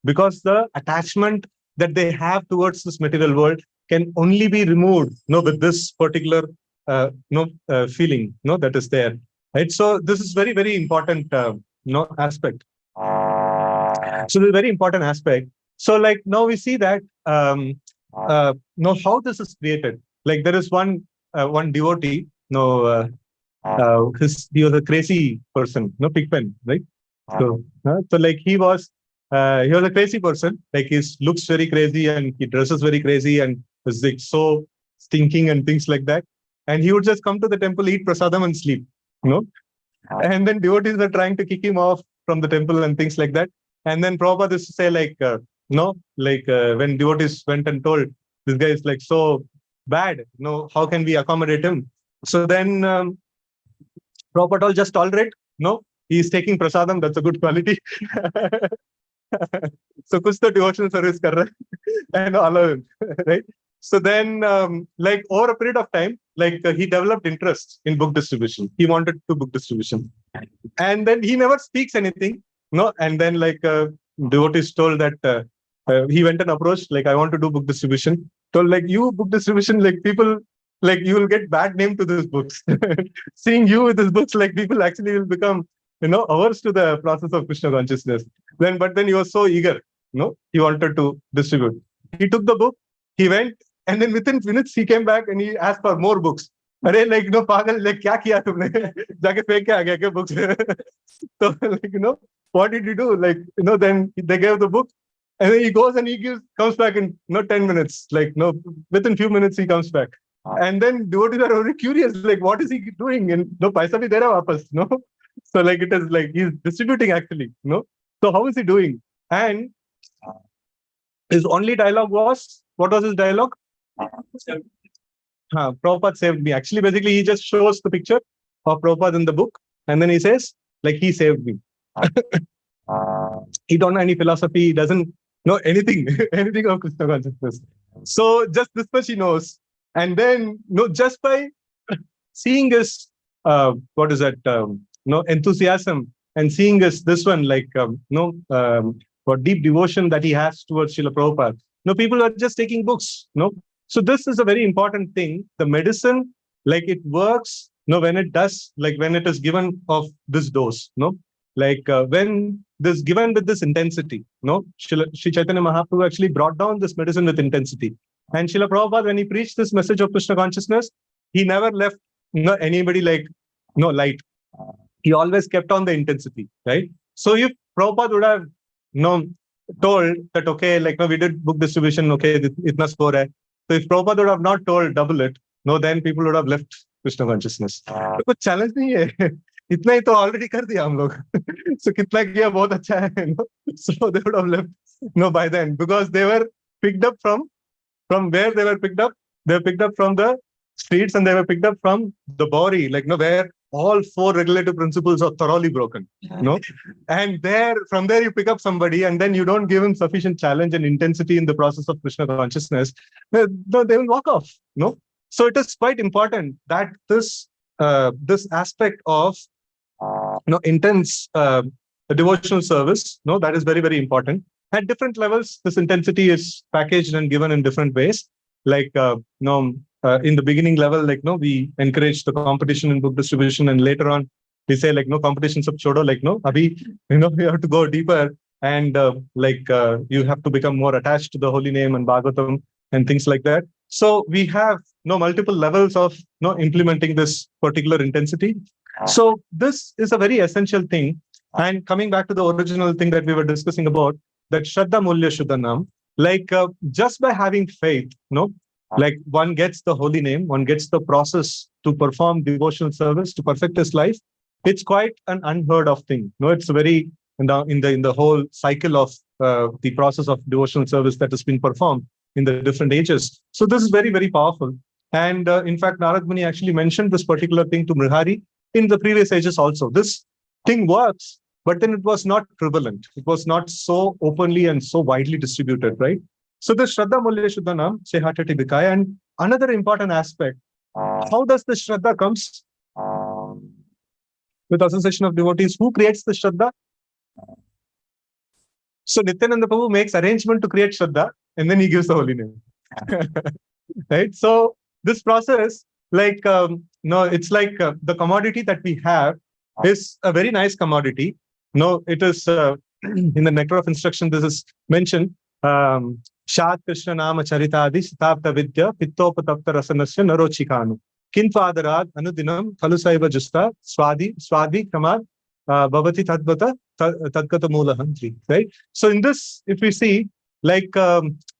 because the attachment that they have towards this material world can only be removed, with this particular feeling, that is there, right? So this is very, very important, aspect. So this is a very important aspect. So like now we see that how this is created. Like there is one devotee, he was a crazy person, pigpen, right? So like he was a crazy person. Like he looks very crazy and he dresses very crazy and is like so stinking and things like that. And he would just come to the temple, eat prasadam and sleep. You know, and then devotees were trying to kick him off from the temple and things like that. And then Prabhupada used to say like, when devotees went and told this guy is like so bad, how can we accommodate him? So then Prabhupada told just tolerate. No, he's taking prasadam. That's a good quality. So kuch to devotional service kar raha hai, and allow him, right? So then, like over a period of time, he developed interest in book distribution. He wanted to book distribution, and then he never speaks anything. No, and then devotees told that he went and approached like, I want to do book distribution. Told like, you book distribution, like people, like you will get bad name to these books. Seeing you with these books, like people actually will become averse to the process of Krishna consciousness. But then he was so eager, he wanted to distribute. He took the book, he went, and then within minutes he came back and he asked for more books. अरे पागल क्या किया तुमने जाके फेंक के आ गया क्या books? So what did you do? Then they gave the book, and then he goes and comes back in 10 minutes. Within few minutes he comes back. And then devotees are very curious, like what is he doing? And no paisa bhi de raha wapas, no? So it is like he's distributing actually, So how is he doing? And his only dialogue was, what was his dialogue? Prabhupada saved me. Actually, basically, he just shows the picture of Prabhupada in the book, and then he says, like, he saved me. He don't know any philosophy, he doesn't know anything, anything of Krishna consciousness. So just this much he knows. And then, just by seeing his, enthusiasm and seeing this one, for deep devotion that he has towards Srila Prabhupada. People are just taking books, So this is a very important thing. The medicine, it works, when it does, when it is given of this dose, when this given with this intensity, Sri Chaitanya Mahaprabhu actually brought down this medicine with intensity. And Srila Prabhupada, when he preached this message of Krishna consciousness, he never left anybody light. He always kept on the intensity, right? So if Prabhupada would have told that, okay, we did book distribution, okay, itna score hai. So if Prabhupada would have not told double it, then people would have left Krishna consciousness. तो कुछ challenge नहीं है, इतना ही तो already कर दिया हम लोग. So कितना किया बहुत अच्छा है, So they would have left, by then, because they were picked up from where they were picked up. They were picked up from the streets, and they were picked up from the body, where all four regulative principles are thoroughly broken. And from there you pick up somebody, and then you don't give him sufficient challenge and intensity in the process of Krishna consciousness, they will walk off. So it is quite important that this aspect of intense devotional service, that is very, very important. At different levels, this intensity is packaged and given in different ways. In the beginning level, we encourage the competition in book distribution, and later on we say no competition sab chodo, abhi, you have to go deeper, and you have to become more attached to the holy name and Bhagavatam and things like that. So we have multiple levels of implementing this particular intensity. So this is a very essential thing. And coming back to the original thing that we were discussing about, that Shraddha Mulya Shuddhanam, just by having faith, one gets the holy name, one gets the process to perform devotional service, to perfect his life. It's quite an unheard of thing. It's very in the whole cycle of the process of devotional service that has been performed in the different ages. So this is very, very powerful. And in fact, Narad Muni actually mentioned this particular thing to Mrihari in the previous ages also. This thing works, but then it was not prevalent. It was not so openly and so widely distributed, right? So the Shraddha Mulya Shuddhanam, Sehatati Vikaya. And another important aspect, how does the Shraddha comes? With association of devotees. Who creates the Shraddha? So Nityananda Prabhu makes arrangement to create Shraddha, and then he gives the holy name. Right? So this process, it's like the commodity that we have is a very nice commodity. It is in the Nectar of Instruction, this is mentioned. Shat Krishna Nama Charitadi Sitabta Vidya Pittopatapta Rasanasya Narochikanu Kinfadarad Anudinam Kalusaiva Justa Swadi Kamad Bhavati Tadbata Tadkata Mula Hantri, right? So in this, if we see, like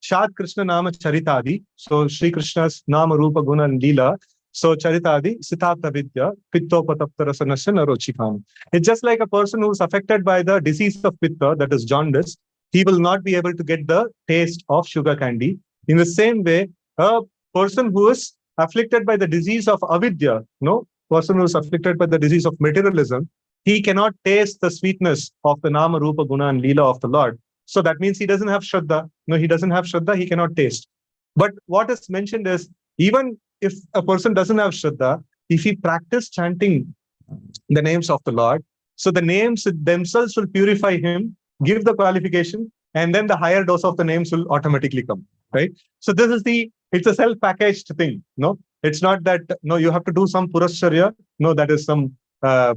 Shad Krishna Nama Charitadi, so Sri Krishna's Nama Rupa Guna and Leela, so Charitadi, Siddhartha Vidya, Pittopatapta Rasanasya Narochikam. It's just like a person who's affected by the disease of Pitta, that is jaundice, he will not be able to get the taste of sugar candy. In the same way, a person who is afflicted by the disease of avidya, no, person who is afflicted by the disease of materialism, he cannot taste the sweetness of the Nama, Rupa, Guna, and Leela of the Lord. So that means he doesn't have Shraddha. No, he doesn't have Shraddha, he cannot taste. But what is mentioned is, even if a person doesn't have Shraddha, if he practice chanting the names of the Lord, so the names themselves will purify him, give the qualification, and then the higher dose of the names will automatically come, right? So this is it's a self-packaged thing, no? It's not that, no, you have to do some purascharya, no, that is some, the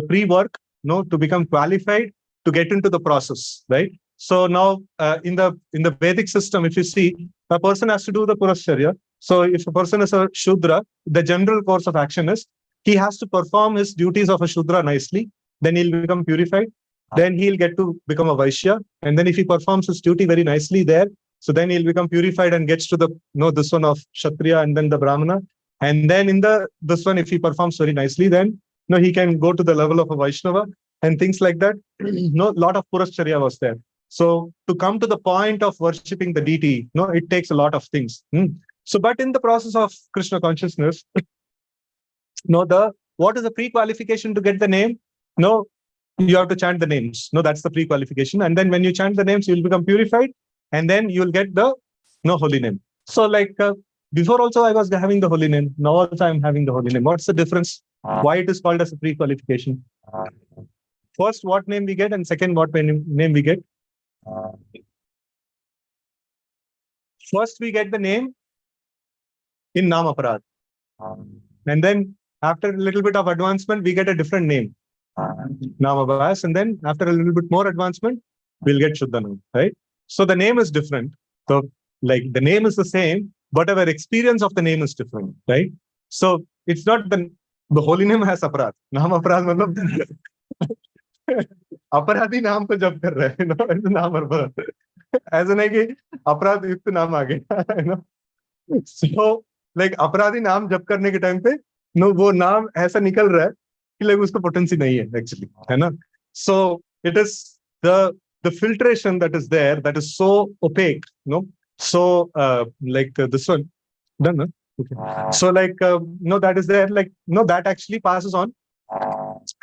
pre-work, no, to become qualified to get into the process, right? So now, in the Vedic system, if you see, a person has to do the purascharya. So if a person is a Shudra, the general course of action is, he has to perform his duties of a Shudra nicely, then he'll become purified, then he'll get to become a Vaishya, and then if he performs his duty very nicely there, so then he'll become purified and gets to the, this one of Kshatriya and then the Brahmana. And then in this one, if he performs very nicely, then he can go to the level of a Vaishnava and things like that. Lot of Purascharya was there. So to come to the point of worshipping the deity, it takes a lot of things. So, but in the process of Krishna consciousness, what is the pre-qualification to get the name? You have to chant the names. That's the pre-qualification. And then when you chant the names, you will become purified, and then you will get the holy name. So like before also I was having the holy name. Now also I'm having the holy name. What's the difference? Why it is called as a pre-qualification? First, what name we get, and second, what name we get. First, we get the name in Namaparad. And then after a little bit of advancement, we get a different name, Namabhas. And then after a little bit more advancement, we'll get Shuddhanam, right? So the name is different. So like the name is the same, but our experience of the name is different, right? So it's not the holy name has aparad. Naam aparad matlab अपराधी नाम को जप कर रहे हैं नाम अपराध ऐसा नहीं कि अपराध युक्त नाम आ गया सो लाइक अपराधी नाम जप करने के टाइम पे वो नाम ऐसा निकल रहा है कि लाइक उसको पोटेंसी नहीं है एक्चुअली, है ना? So it is the filtration that is there, that is so opaque, so like this one done, okay. So like that is there, like that actually passes on,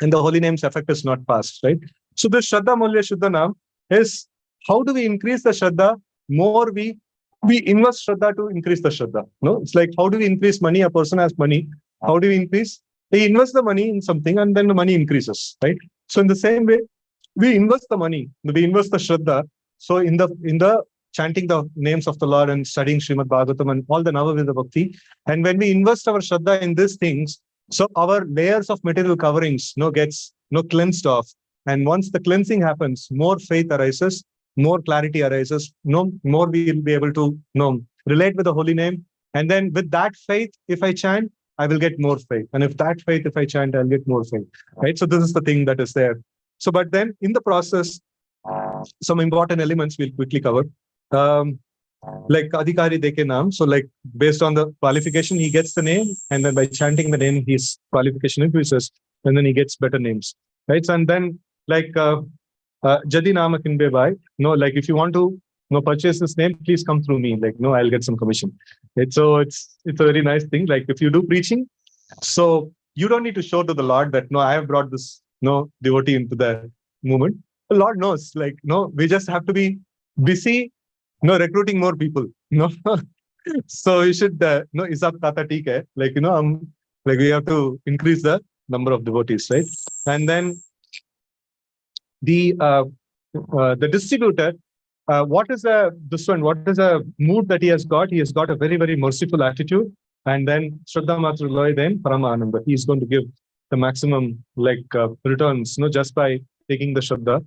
and the holy name's effect is not passed, right? So the Shraddha Mulya Shuddha Nam is, how do we increase the Shraddha? More we invest Shraddha to increase the Shraddha. It's like, how do we increase money? A person has money. How do we increase? They invest the money in something and then the money increases, right? So in the same way, we invest the money, we invest the Shraddha. So in the chanting the names of the Lord and studying Srimad Bhagavatam and all the Navavidha Bhakti, and when we invest our Shraddha in these things, so our layers of material coverings gets cleansed off. And once the cleansing happens, more faith arises, more clarity arises, more we will be able to relate with the holy name. And then with that faith, if I chant, I will get more faith. And if that faith, if I chant, I'll get more faith. Right? So this is the thing that is there. So, but then in the process, some important elements we'll quickly cover. Like Adhikari Deke Naam. So like based on the qualification, he gets the name. And then by chanting the name, his qualification increases. And then he gets better names. Right? And then like Jadi Nama Kinbe Bhai. Like if you want to purchase this name, please come through me. Like, I'll get some commission. So it's a very nice thing. Like if you do preaching, so you don't need to show to the Lord that, I have brought this devotee into the movement. The Lord knows, like, we just have to be busy, recruiting more people, So you should, isab tata theek hai. Like, like we have to increase the number of devotees, right? And then the distributor, what is a mood that he has got? He has got a very, very merciful attitude. And then Shraddha Matra Loy, then Parama Ananda. He is going to give the maximum returns, just by taking the Shraddha.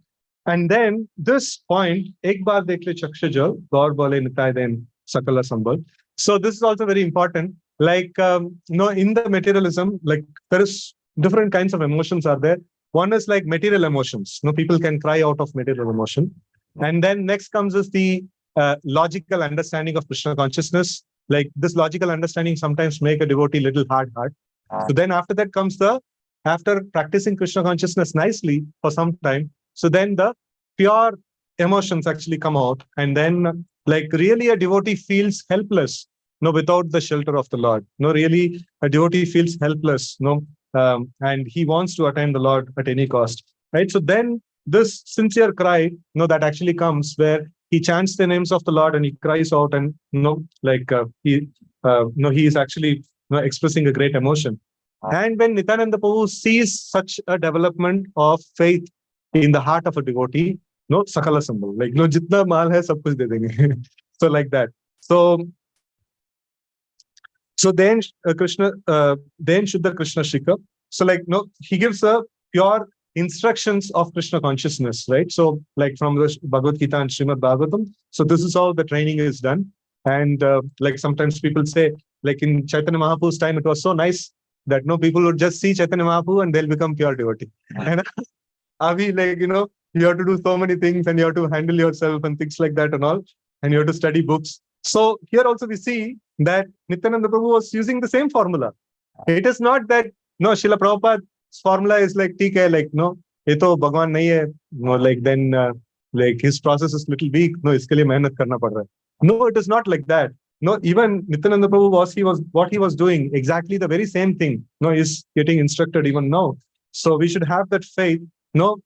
And then this point, Ek Baar Dekh Le Chakshajal, Gaur Bole Nitai Then Sakala Sambal. So this is also very important. Like, in the materialism, like there is different kinds of emotions are there. One is like material emotions. No, people can cry out of material emotion. And then next comes is the logical understanding of Krishna consciousness. Like this logical understanding sometimes make a devotee little hard. So then after that comes the, after practicing Krishna consciousness nicely for some time, so then the pure emotions actually come out. And then like really a devotee feels helpless, no, without the shelter of the Lord. No, really a devotee feels helpless, no, and he wants to attain the Lord at any cost, right? So then this sincere cry, no, that actually comes where he chants the names of the Lord and he cries out, and like he is actually expressing a great emotion. And when Nityananda Prabhu sees such a development of faith in the heart of a devotee, no, sakala sambal, like no, jitna mal hai, sab kuch de denge. So like that. So then then Shuddha Krishna Shikha. So like no, he gives a pure instructions of Krishna consciousness, right? So like from the Bhagavad Gita and Srimad Bhagavatam. So this is how the training is done. And like sometimes people say, like in Chaitanya Mahaprabhu's time, it was so nice that no, people would just see Chaitanya Mahaprabhu and they'll become pure devotee. And Avi, like, you have to do so many things and you have to handle yourself and things like that and all. And you have to study books. So here also we see that Nityananda Prabhu was using the same formula. It is not that, no, Srila Prabhupada's formula is like, TK, like, no, ye to Bhagwan nahi hai. No, like then, like his process is little weak. No, iske liye mehnat karna pad raha hai. No, it is not like that. No, even Nityananda Prabhu what he was doing, exactly the very same thing, no, is getting instructed even now. So we should have that faith, no,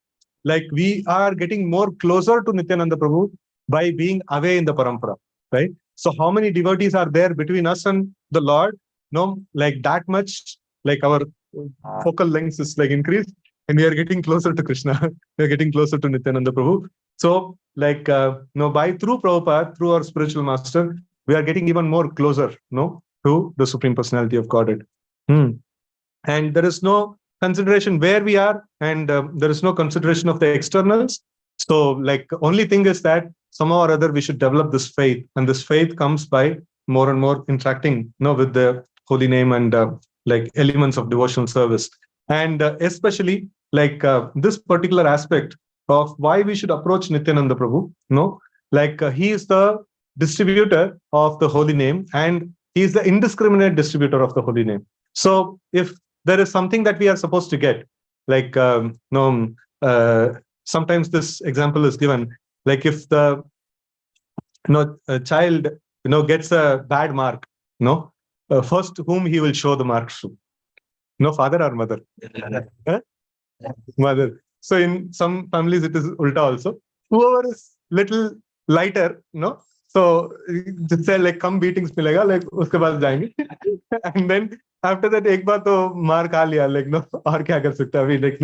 like we are getting more closer to Nityananda Prabhu by being away in the parampara, right? So how many devotees are there between us and the Lord? No, like that much, like our focal length is like increased, and we are getting closer to Krishna. We are getting closer to Nityananda Prabhu. So, like, by through Prabhupada, through our spiritual master, we are getting even more closer, to the Supreme Personality of Godhead. And there is no consideration where we are, and there is no consideration of the externals. So, like, only thing is that somehow or other we should develop this faith, and this faith comes by more and more interacting, with the holy name and like elements of devotional service, and especially like this particular aspect of why we should approach Nityananda Prabhu. He is the distributor of the holy name, and he is the indiscriminate distributor of the holy name. So, if there is something that we are supposed to get, like sometimes this example is given, like if the a child gets a bad mark, first whom he will show the marks to, father or mother. Mother. So in some families it is ulta also. Whoever is little lighter, so just say like come beatings milega, like uske paas jayenge. And then after that ek baar to maar kha liya, like aur kya kar sakta abhi, like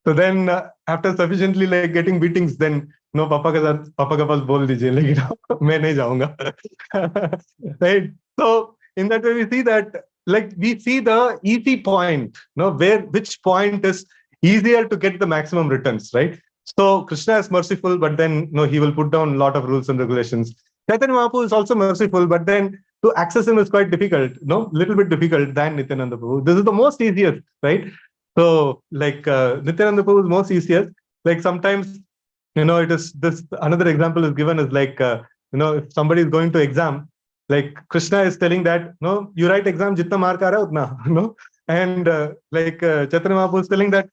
so then after sufficiently like getting beatings, then papa ka paas bol dijiye, like main nahi jaunga. Right? So in that way we see that, like we see the easy point, which point is easier to get the maximum returns, right? So Krishna is merciful, but then he will put down a lot of rules and regulations. Chaitanya Mahaprabhu is also merciful, but then to access him is quite difficult, little bit difficult than Nityananda Prabhu. This is the most easiest, right? So like Nityananda Prabhu is most easiest. Like sometimes, it is this, another example is given is like, if somebody is going to exam, like Krishna is telling that, you write exam, jitna mark aa raha utna, and like Chaitanya Mahaprabhu is telling that,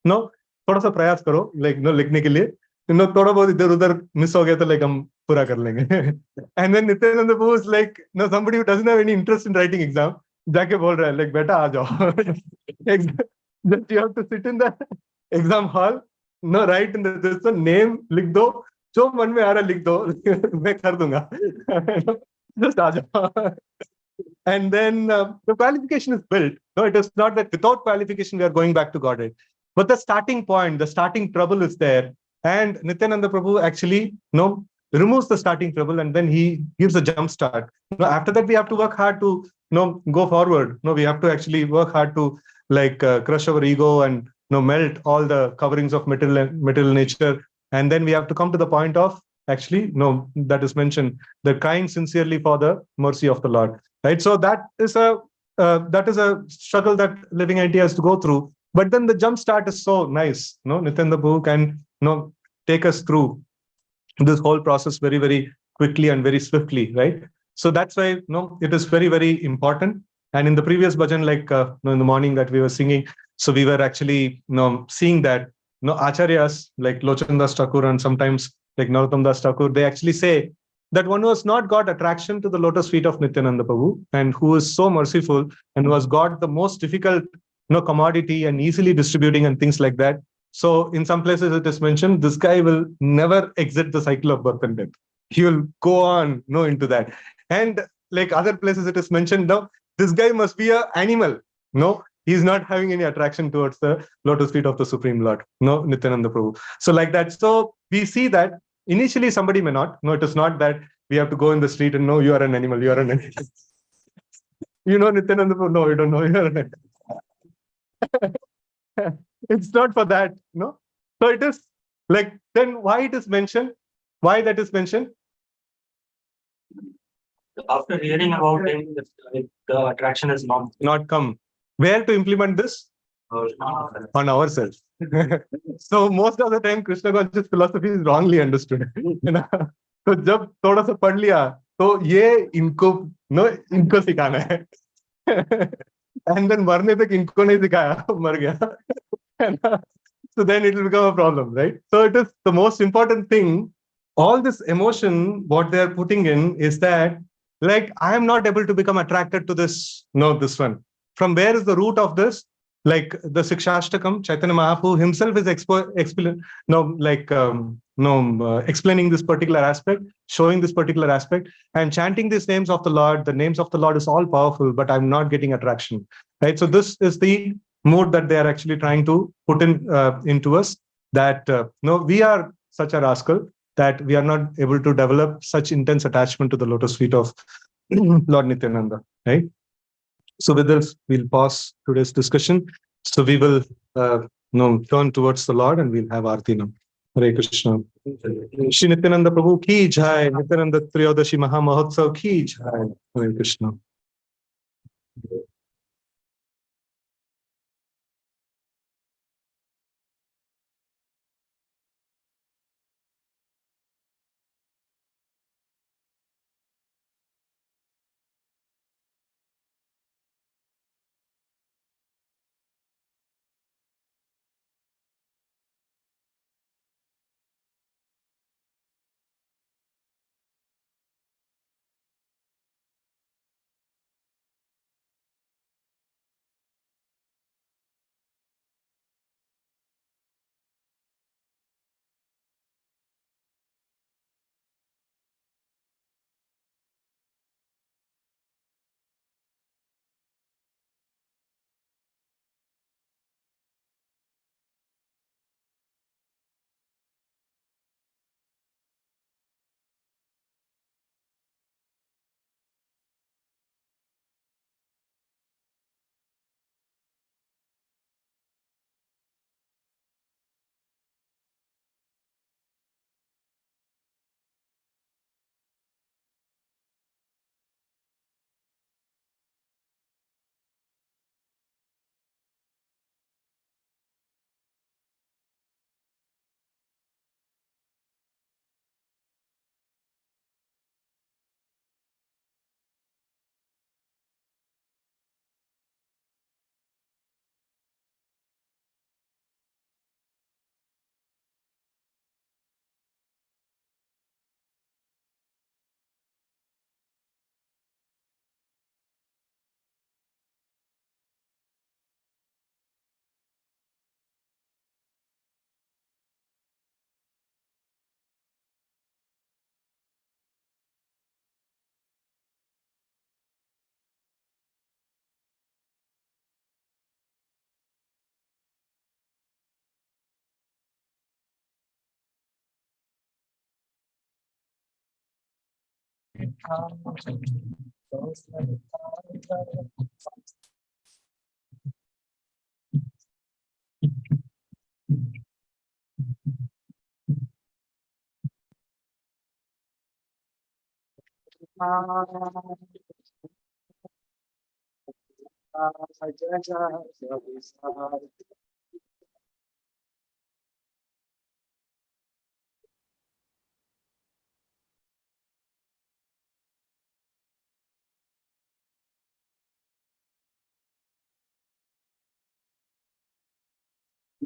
थोड़ा सा प्रयास करो, like लिखने के लिए, थोड़ा बहुत इधर उधर मिस हो गया तो like हम पूरा कर लेंगे. And then Nityananda Prabhu is like, somebody who doesn't have any interest in writing exam, जाके बोल रहा है like बेटा आ जाओ. Just you have to sit in the exam hall, write in the name, लिख दो, जो मन में आ रहा लिख दो, मैं कर दूंगा. Just आ जाओ. And then the qualification is built. No, it is not that without qualification we are going back to Godhead. But the starting point, the starting trouble is there. And Nityananda Prabhu actually removes the starting trouble, and then he gives a jump start. After that, we have to work hard to go forward. We have to actually work hard to like crush our ego and melt all the coverings of material nature. And then we have to come to the point of actually, that is mentioned, the crying sincerely for the mercy of the Lord. Right. So that is a struggle that living entity has to go through. But then the jump start is so nice. No, Nityananda Prabhu can take us through this whole process very, very quickly and very swiftly, right? So that's why it is very, very important. And in the previous bhajan, like in the morning that we were singing, so we were actually seeing that acharyas like Lochandas Thakur and sometimes like Narottam Das Thakur, they actually say that one who has not got attraction to the lotus feet of Nityananda Prabhu and who is so merciful and who has got the most difficult commodity and easily distributing and things like that. So in some places it is mentioned, this guy will never exit the cycle of birth and death. He will go on into that. And like other places it is mentioned, no, this guy must be an animal. No, he's not having any attraction towards the lotus feet of the Supreme Lord, no, Nityananda Prabhu. So like that. So we see that initially somebody may not. No, it is not that we have to go in the street and know you are an animal, you are an animal. Nityananda Prabhu, no, you don't know you are an animal. It's not for that, no. So it is like, then why it is mentioned? Why that is mentioned? After hearing about him, the attraction has not come. Where to implement this? On ourselves. So most of the time, Krishna conscious philosophy is wrongly understood. तो जब थोड़ा सा पढ़ लिया तो ये इनको सिखाना है. And then मरने तक इनको नहीं सिखाया, मर गया. So then it will become a problem, right? So it is the most important thing. All this emotion, what they are putting in is that, like, I am not able to become attracted to this, this one. From where is the root of this? Like the Sikshashtakam, Chaitanya Mahaprabhu himself is explaining this particular aspect, showing this particular aspect, and chanting these names of the Lord. The names of the Lord is all powerful, but I'm not getting attraction, right? So this is the mode that they are actually trying to put in into us, that we are such a rascal that we are not able to develop such intense attachment to the lotus feet of Lord Nityananda, right? So with this, we'll pause today's discussion. So we will turn towards the Lord and we'll have Aarti now. Hare Krishna. Shri Nityananda Prabhu ki jai, Nityananda Trayodhashi Maha Mahotsav ki jai. Hare Krishna.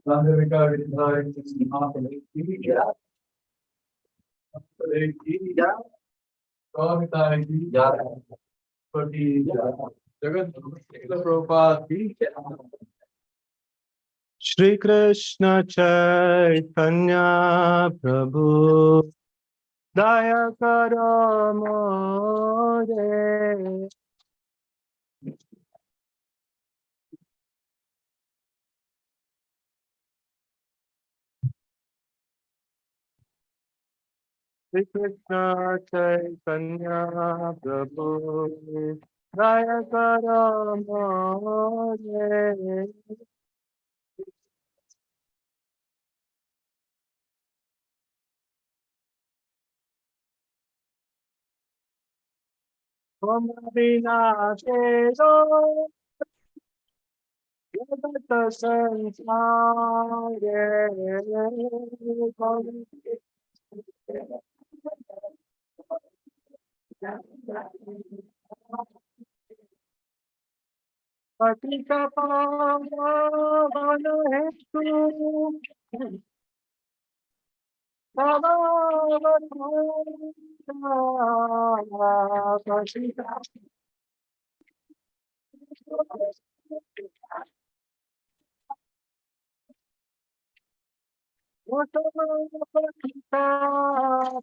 Shri Krishna Chaitanya Prabhu Daya Karo More. Shri Krishna Chaitanya Prabhu Daya Karo More. Om Bina Tero Yadata Sansare Patika Pavana Hetu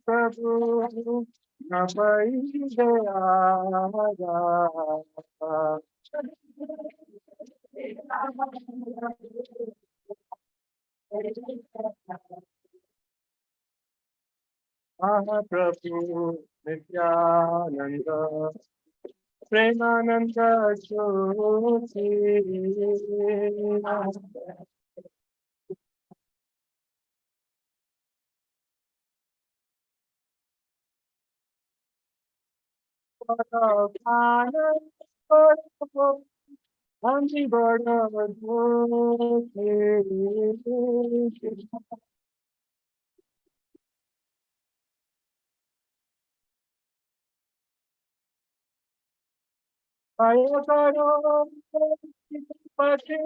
Prabhu Nabai Mahaprabhu Nityananda Premananda Jyoti Anji Bada Jyoti Ayakaro Pati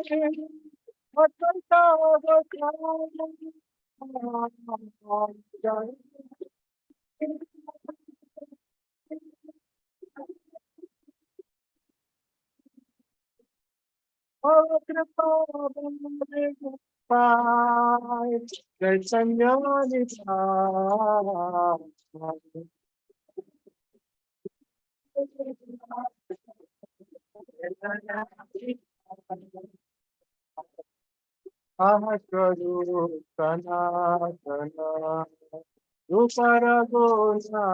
Atanta Ahakadu Sanatana Uparagonata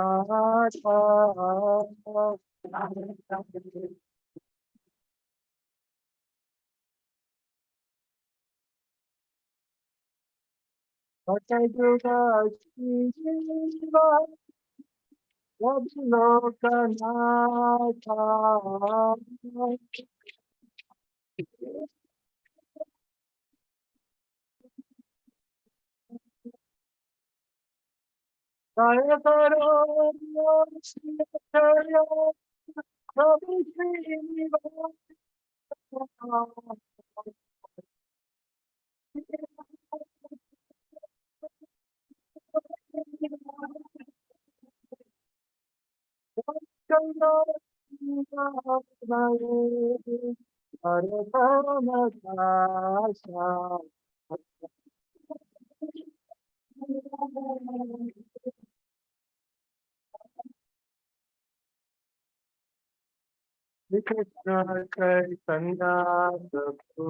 Patajuga Shiva Vablokanata Jayakaro Srichaya Prabhu Krishna Chaitanya Prabhu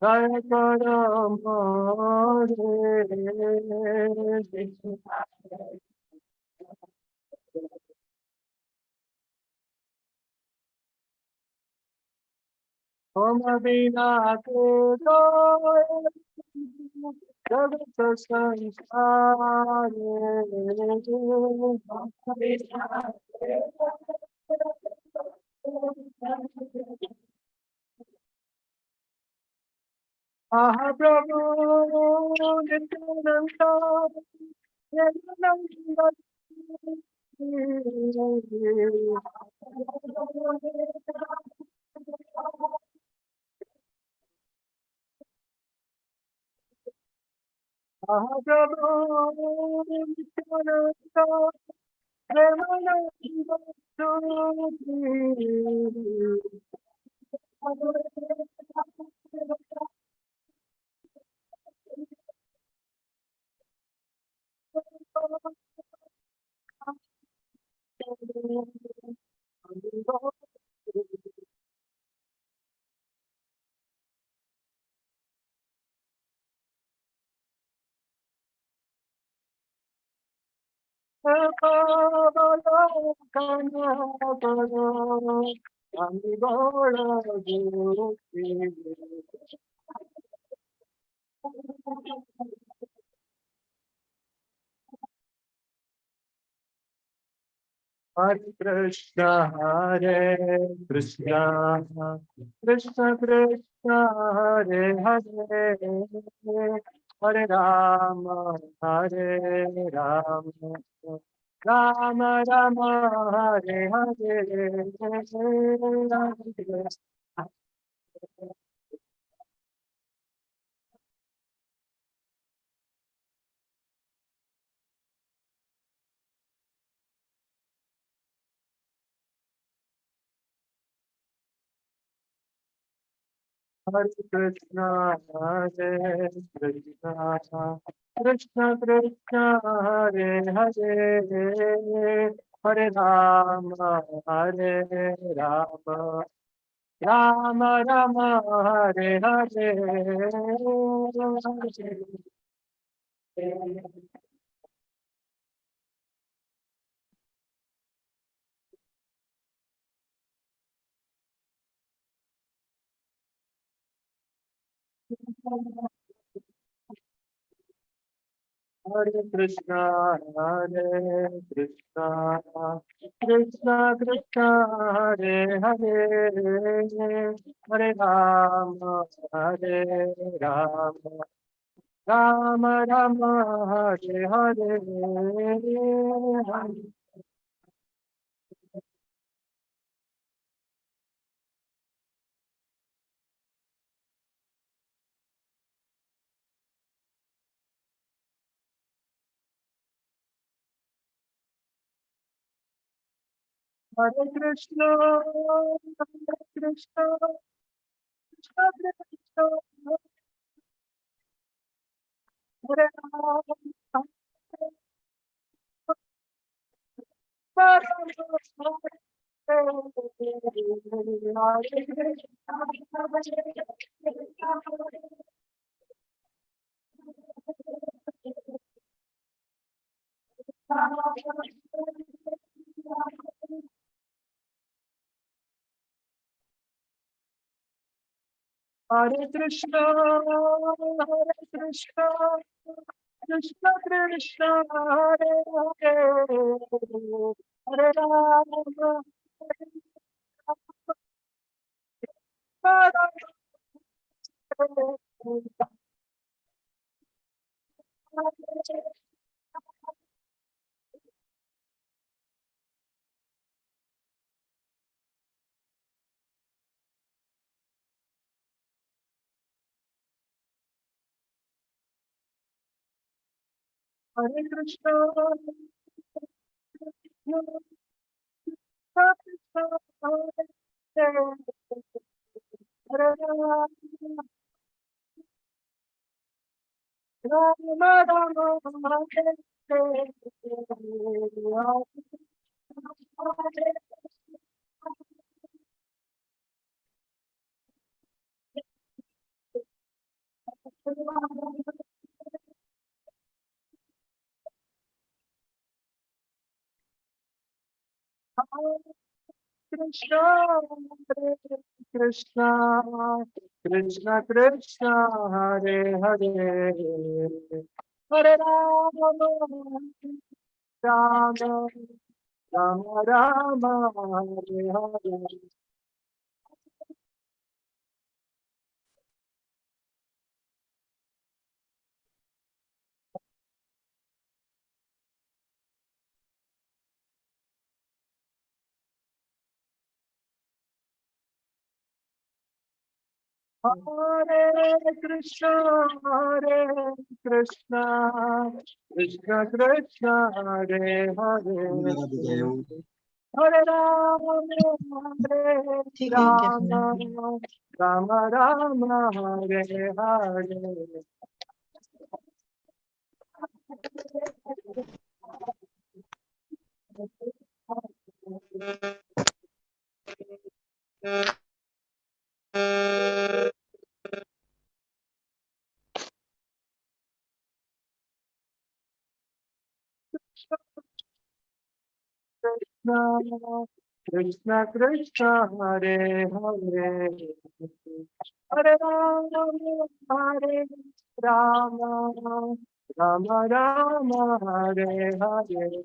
Jaya Karamare Om Bina Kudo Jagata Sansare Mahaprabhu Nityananda Nityananda Mahaprabhu Nityananda Trayodhashi Hare Krishna, Hare Krishna, Krishna Krishna, Hare Hare, Hare Rama, Hare Rama, Rama Rama, Hare Hare. Hare Krishna, Hare Krishna, Krishna Krishna, Hare Hare, Hare Rama, Hare Rama, Rama Rama, Hare Hare. Hare Krishna, Hare Krishna, Krishna Krishna, Hare Hare, Hare Rama, Hare Rama, Rama Rama, Hare Hare. Hare Krishna, Hare Krishna, Krishna Krishna, Hare Rama, Hare Krishna, Hare Krishna, Krishna Krishna, Hare Hare, Hare Rama, Hare Krishna, Hare Rama, Rama Rama, Krishna, Hare Krishna, Krishna Krishna, Hare Hare, Hare Rama, Rama Rama Rama, Hare Hare. Hare Krishna, Hare Krishna, Krishna Krishna, Hare Hare, Hare Rama, Hare Rama, Rama Rama, Hare Hare. Krishna, Krishna Krishna, Hare Hare, Hare Rama, Hare Rama, Rama Rama, Hare Hare.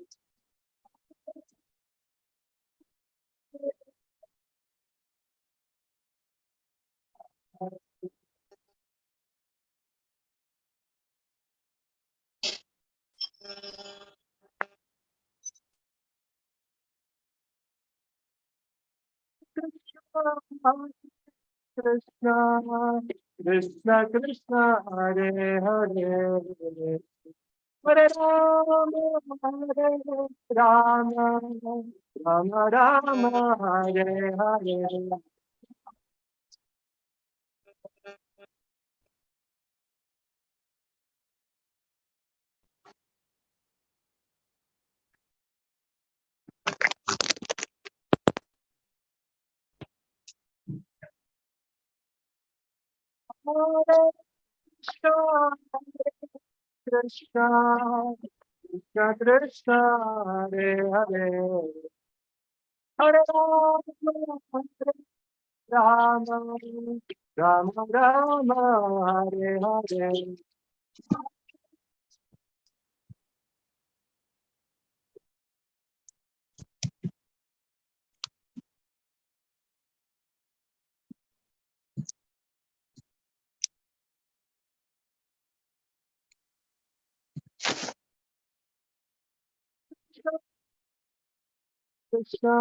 Krishna, Krishna Krishna, Hare Hare, Hare Rama, Hare Rama, Rama Rama, Hare Hare. Hare Krishna, Krishna, Krishna Krishna, Hare Hare, Hare Rama, Hare Rama, Rama Rama, Hare Hare. Krishna,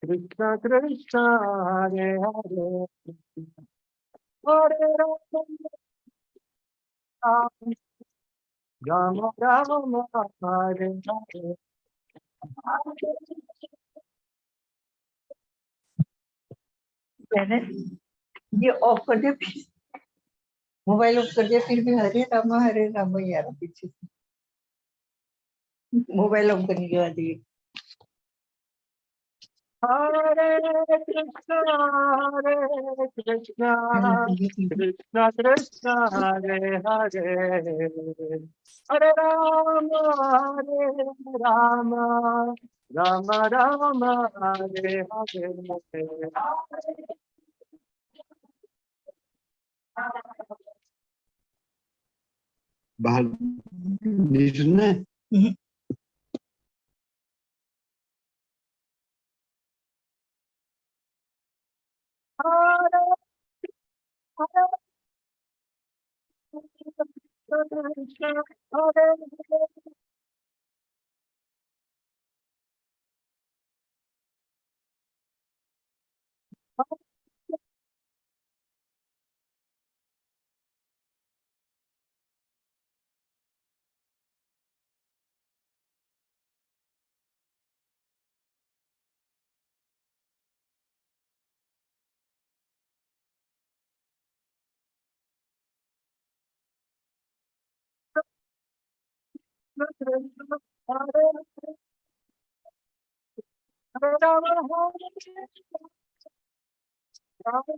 Krishna Krishna, Hare Hare, Hare Rama, Rama Rama, Hare Hare. मैंने ये of कर दिया, mobile of कर दिया, फिर भी हरे रामा ही आ रहा पीछे से, मोबाइल ऑफ करने के बाद ये Hare Krishna, Hare Krishna, Krishna Krishna, Hare Hare, Hare Rama, Hare Rama, Rama Rama, Hare Hare. बाहर नहीं सुनना है। Hare Hare Krishna, Hare Krishna, Hare Hare Rama, Hare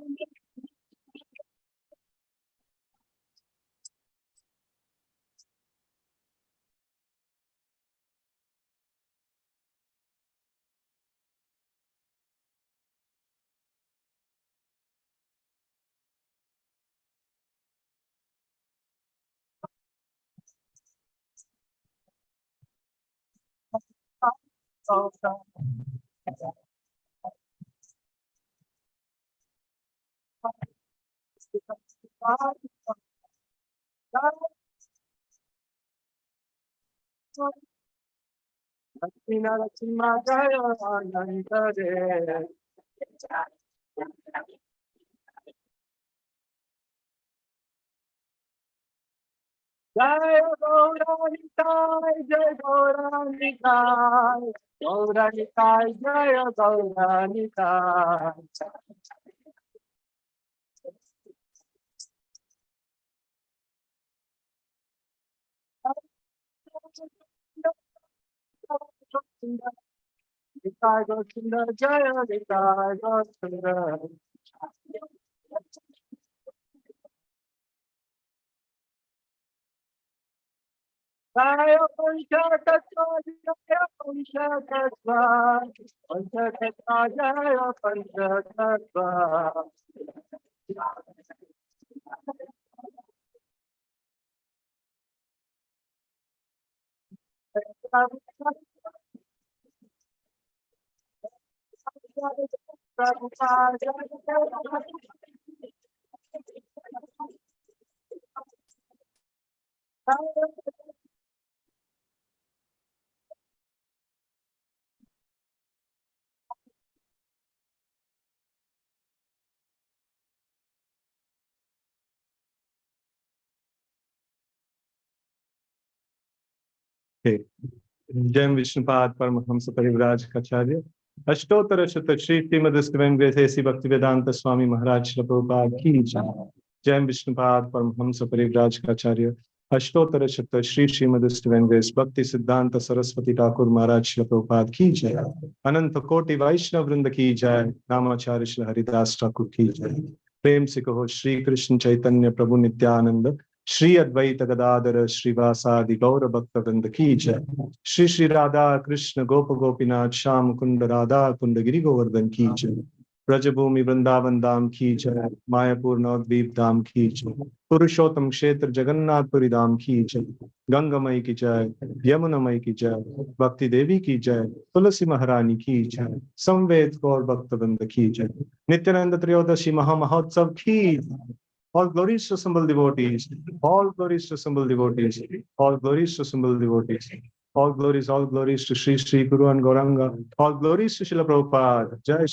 Lakshmi Jaya Ananta Re. Jai Gauranitai, Jai Gauranitai, Gauranitai, Jai Gauranitai. Nitai Govinda, Jai Nitai Govinda. Jaya Panchatattva, Jaya Panchatattva, Panchatattva, Jaya Panchatattva. जय विष्णुपाद परमहंस परिव्राज कचार्य अष्टोत्तर शत श्री श्रीमद भक्ति वेदांत स्वामी महाराज श्री प्रभुपाद की जय। जय विष्णुपाद परमहंस परिव्राज कचार्य अष्टोत्तर शत श्री श्रीमद भक्ति सिद्धांत सरस्वती ठाकुर महाराज श्री प्रभुपाद की जय। अनंत कोटि वैष्णव वृंद की जय। नामाचार्य श्री हरिदास ठाकुर की जय। प्रेम से कहो श्री कृष्ण चैतन्य प्रभु नित्यानंद श्री अद्वैत गदाधर श्रीवासादि गौर भक्त वृंद की जय। श्री श्री राधा कृष्ण गोप गोपीनाथ श्याम कुंड राधा कुंड गिरि गोवर्धन की जय। ब्रजभूमि वृंदावन धाम की जय। मायापुर नवद्वीप धाम की जय। पुरुषोत्तम क्षेत्र जगन्नाथपुरी धाम की जय। गंगामई की जय। यमुनामई की जय। भक्ति देवी की जय। तुलसी महारानी की जय। संवेद गौर भक्त वृंद की जय। नित्यानंद त्रयोदशी महामहोत्सव की all glories to assemble devotees, all glories to assemble devotees, all glories to assemble devotees, all glories to Sri Sri Guru and Gauranga, all glories to Srila Prabhupada. Jai Shri